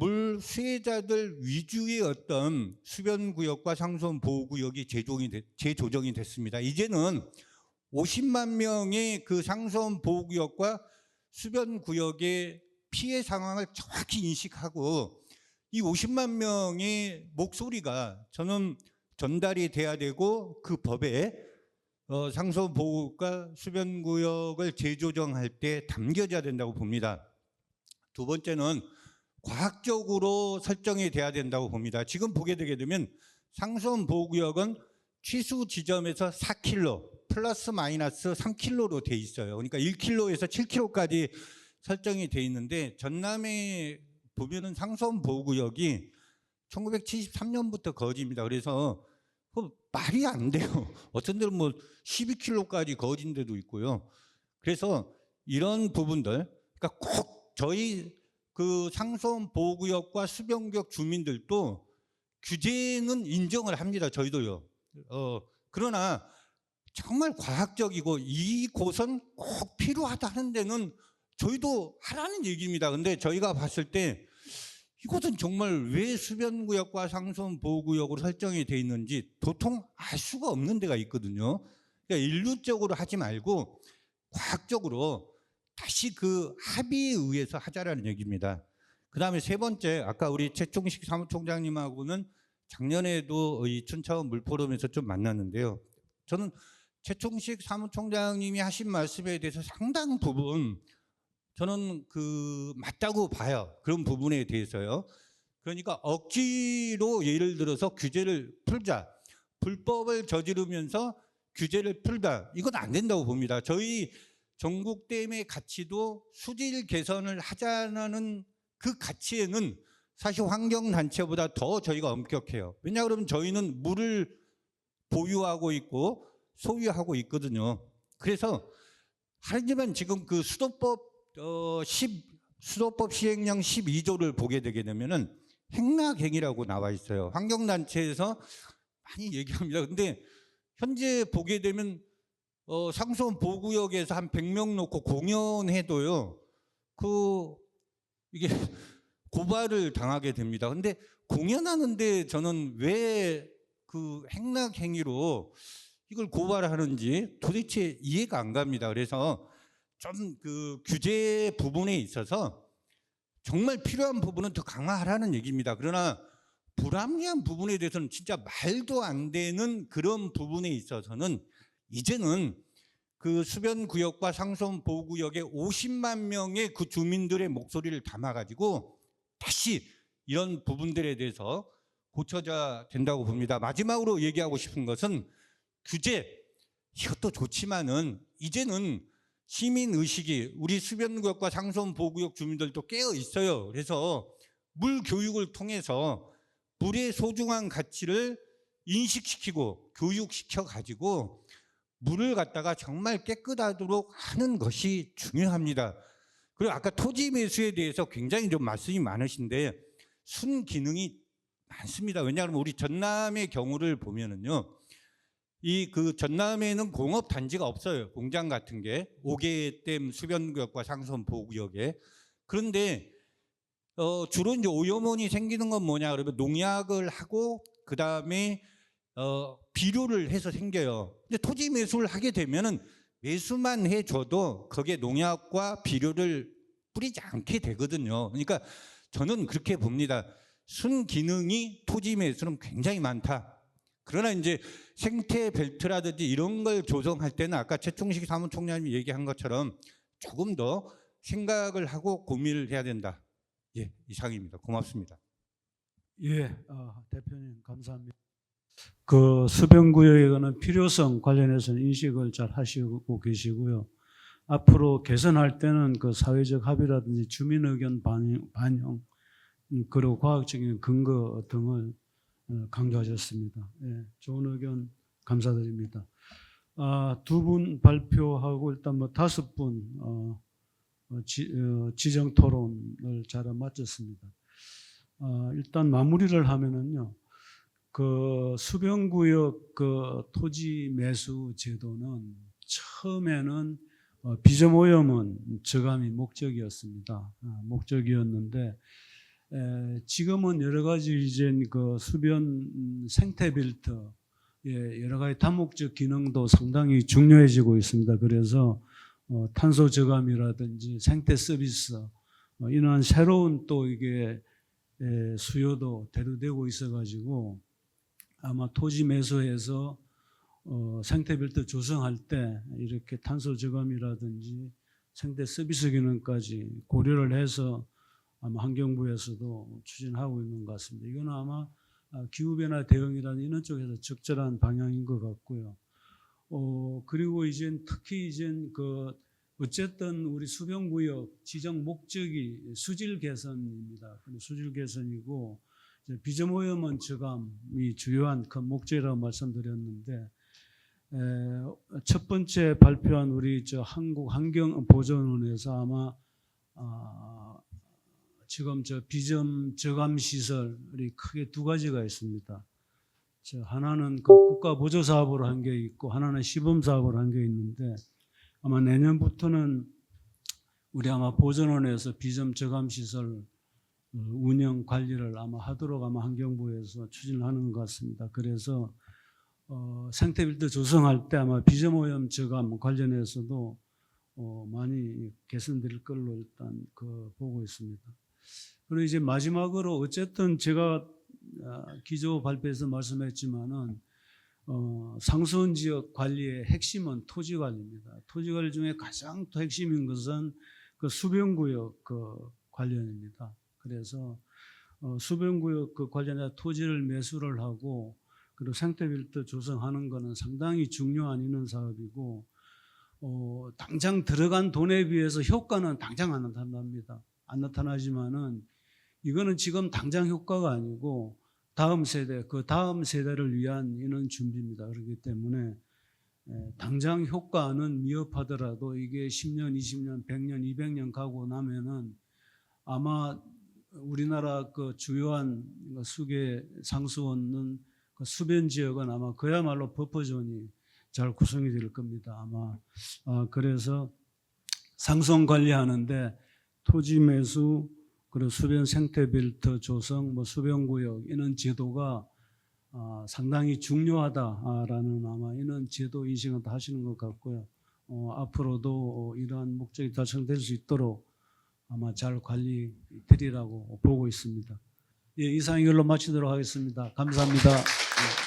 물 수혜자들 위주의 어떤 수변구역과 상수원 보호구역이 재조정이 됐습니다. 이제는 50만 명의 그 상수원 보호구역과 수변구역의 피해 상황을 정확히 인식하고 이 50만 명의 목소리가 저는 전달이 돼야 되고 그 법에 상수원 보호구역과 수변구역을 재조정할 때 담겨져야 된다고 봅니다. 두 번째는 과학적으로 설정이 돼야 된다고 봅니다. 지금 보게 되게 되면 상수원 보호구역은 취수 지점에서 4km 플러스 마이너스 3km로 돼 있어요. 그러니까 1km에서 7km까지 설정이 돼 있는데 전남에 보면은 상수원 보호구역이 1973년부터 거집니다. 그래서 말이 안 돼요. 어떤 데는 뭐 12km까지 거진 데도 있고요. 그래서 이런 부분들, 그러니까 꼭 저희 그 상수원 보호구역과 수변구역 주민들도 규제는 인정을 합니다. 저희도요. 그러나 정말 과학적이고 이곳은 꼭 필요하다 하는 데는 저희도 하라는 얘기입니다. 근데 저희가 봤을 때 이곳은 정말 왜 수변구역과 상수원 보호구역으로 설정이 돼 있는지 도통 알 수가 없는 데가 있거든요. 그러니까 인류적으로 하지 말고 과학적으로 다시 그 합의에 의해서 하자라는 얘기입니다. 그 다음에 세 번째, 아까 우리 최충식 사무총장님하고는 작년에도 이 춘차원 물포럼에서 좀 만났는데요. 저는 최충식 사무총장님이 하신 말씀에 대해서 상당 부분 저는 그 맞다고 봐요. 그런 부분에 대해서요. 그러니까 억지로 예를 들어서 규제를 풀자, 불법을 저지르면서 규제를 풀다, 이건 안 된다고 봅니다. 저희 전국댐의 가치도 수질 개선을 하자는 그 가치에는 사실 환경단체보다 더 저희가 엄격해요. 왜냐 그러면 저희는 물을 보유하고 있고 소유하고 있거든요. 그래서 하지만 지금 그 수도법 시행령 12조를 보게 되게 되면은 행락행위라고 나와 있어요. 환경단체에서 많이 얘기합니다. 근데 현재 보게 되면 상수원 보호구역에서 한 100명 놓고 공연해도요, 이게 고발을 당하게 됩니다. 근데 공연하는데 저는 왜 그 행락행위로 이걸 고발하는지 도대체 이해가 안 갑니다. 그래서 좀 그 규제 부분에 있어서 정말 필요한 부분은 더 강화하라는 얘기입니다. 그러나 불합리한 부분에 대해서는 진짜 말도 안 되는 그런 부분에 있어서는 이제는 그 수변구역과 상수원 보호구역의 50만 명의 그 주민들의 목소리를 담아가지고 다시 이런 부분들에 대해서 고쳐져야 된다고 봅니다. 마지막으로 얘기하고 싶은 것은 규제, 이것도 좋지만은 이제는 시민의식이 우리 수변구역과 상수원 보호구역 주민들도 깨어 있어요. 그래서 물 교육을 통해서 물의 소중한 가치를 인식시키고 교육시켜 가지고 물을 갖다가 정말 깨끗하도록 하는 것이 중요합니다. 그리고 아까 토지 매수에 대해서 굉장히 좀 말씀이 많으신데 순기능이 많습니다. 왜냐하면 우리 전남의 경우를 보면은요, 이 그 전남에는 공업 단지가 없어요. 공장 같은 게 오개댐 수변구역과 상수원 보호구역에. 그런데 주로 이제 오염원이 생기는 건 뭐냐 그러면 농약을 하고 그 다음에 비료를 해서 생겨요. 근데 토지 매수를 하게 되면은 매수만 해줘도 거기에 농약과 비료를 뿌리지 않게 되거든요. 그러니까 저는 그렇게 봅니다. 순기능이 토지 매수는 굉장히 많다. 그러나 이제 생태 벨트라든지 이런 걸 조성할 때는 아까 최충식 사무총장님이 얘기한 것처럼 조금 더 생각을 하고 고민을 해야 된다. 예, 이상입니다. 고맙습니다. 예, 대표님 감사합니다. 그 수변구역에 관한 필요성 관련해서는 인식을 잘 하시고 계시고요. 앞으로 개선할 때는 그 사회적 합의라든지 주민 의견 반영 그리고 과학적인 근거 등을 강조하셨습니다. 예, 좋은 의견 감사드립니다. 두 분 발표하고 일단 뭐 5분 지정 토론을 잘 마쳤습니다. 일단 마무리를 하면은요, 그 수변구역 그 토지 매수 제도는 처음에는 비점오염은 저감이 목적이었습니다. 목적이었는데 지금은 여러 가지 이제 그 수변 생태벨트 여러 가지 다목적 기능도 상당히 중요해지고 있습니다. 그래서 탄소 저감이라든지 생태 서비스 이런 새로운 또 이게 수요도 대두되고 있어가지고 아마 토지 매수해서 생태벨트 조성할 때 이렇게 탄소 저감이라든지 생태 서비스 기능까지 고려를 해서 아마 환경부에서도 추진하고 있는 것 같습니다. 이건 아마 기후변화 대응이라는 이런 쪽에서 적절한 방향인 것 같고요. 그리고 이제 특히 이제 그 어쨌든 우리 수변구역 지정 목적이 수질 개선입니다. 수질 개선이고 비점오염원 저감이 주요한 큰 목적이라고 말씀드렸는데 첫 번째 발표한 우리 한국환경보존원에서 아마 지금 비점 저감 시설이 크게 두 가지가 있습니다. 하나는 그 국가 보조 사업으로 한 게 있고 하나는 시범 사업으로 한 게 있는데 아마 내년부터는 우리 아마 보존원에서 비점 저감 시설 운영 관리를 아마 하도록 아마 환경부에서 추진하는 것 같습니다. 그래서 생태빌드 조성할 때 아마 비점오염 저감 관련해서도 많이 개선될 걸로 일단 보고 있습니다. 그리고 이제 마지막으로 어쨌든 제가 기조 발표에서 말씀했지만은 상수원 지역 관리의 핵심은 토지 관리입니다. 토지 관리 중에 가장 또 핵심인 것은 그 수변구역 관련입니다. 그래서 수변구역 관련해 토지를 매수를 하고 그리고 생태빌드 조성하는 것은 상당히 중요한 이런 사업이고 당장 들어간 돈에 비해서 효과는 당장 안 나타납니다. 안 나타나지만은 이거는 지금 당장 효과가 아니고 다음 세대, 그 다음 세대를 위한 이런 준비입니다. 그렇기 때문에 당장 효과는 미흡하더라도 이게 10년, 20년, 100년, 200년 가고 나면은 아마 우리나라 그 주요한 수계 상수원은 그 수변 지역은 아마 그야말로 버퍼존이 잘 구성이 될 겁니다. 아마 그래서 상수원 관리하는데 토지 매수 그리고 수변 생태벨트 조성, 수변구역 이런 제도가 상당히 중요하다라는 아마 이런 제도 인식을 다 하시는 것 같고요. 앞으로도 이러한 목적이 달성될 수 있도록 아마 잘 관리 드리라고 보고 있습니다. 예, 이상 이걸로 마치도록 하겠습니다. 감사합니다. 예.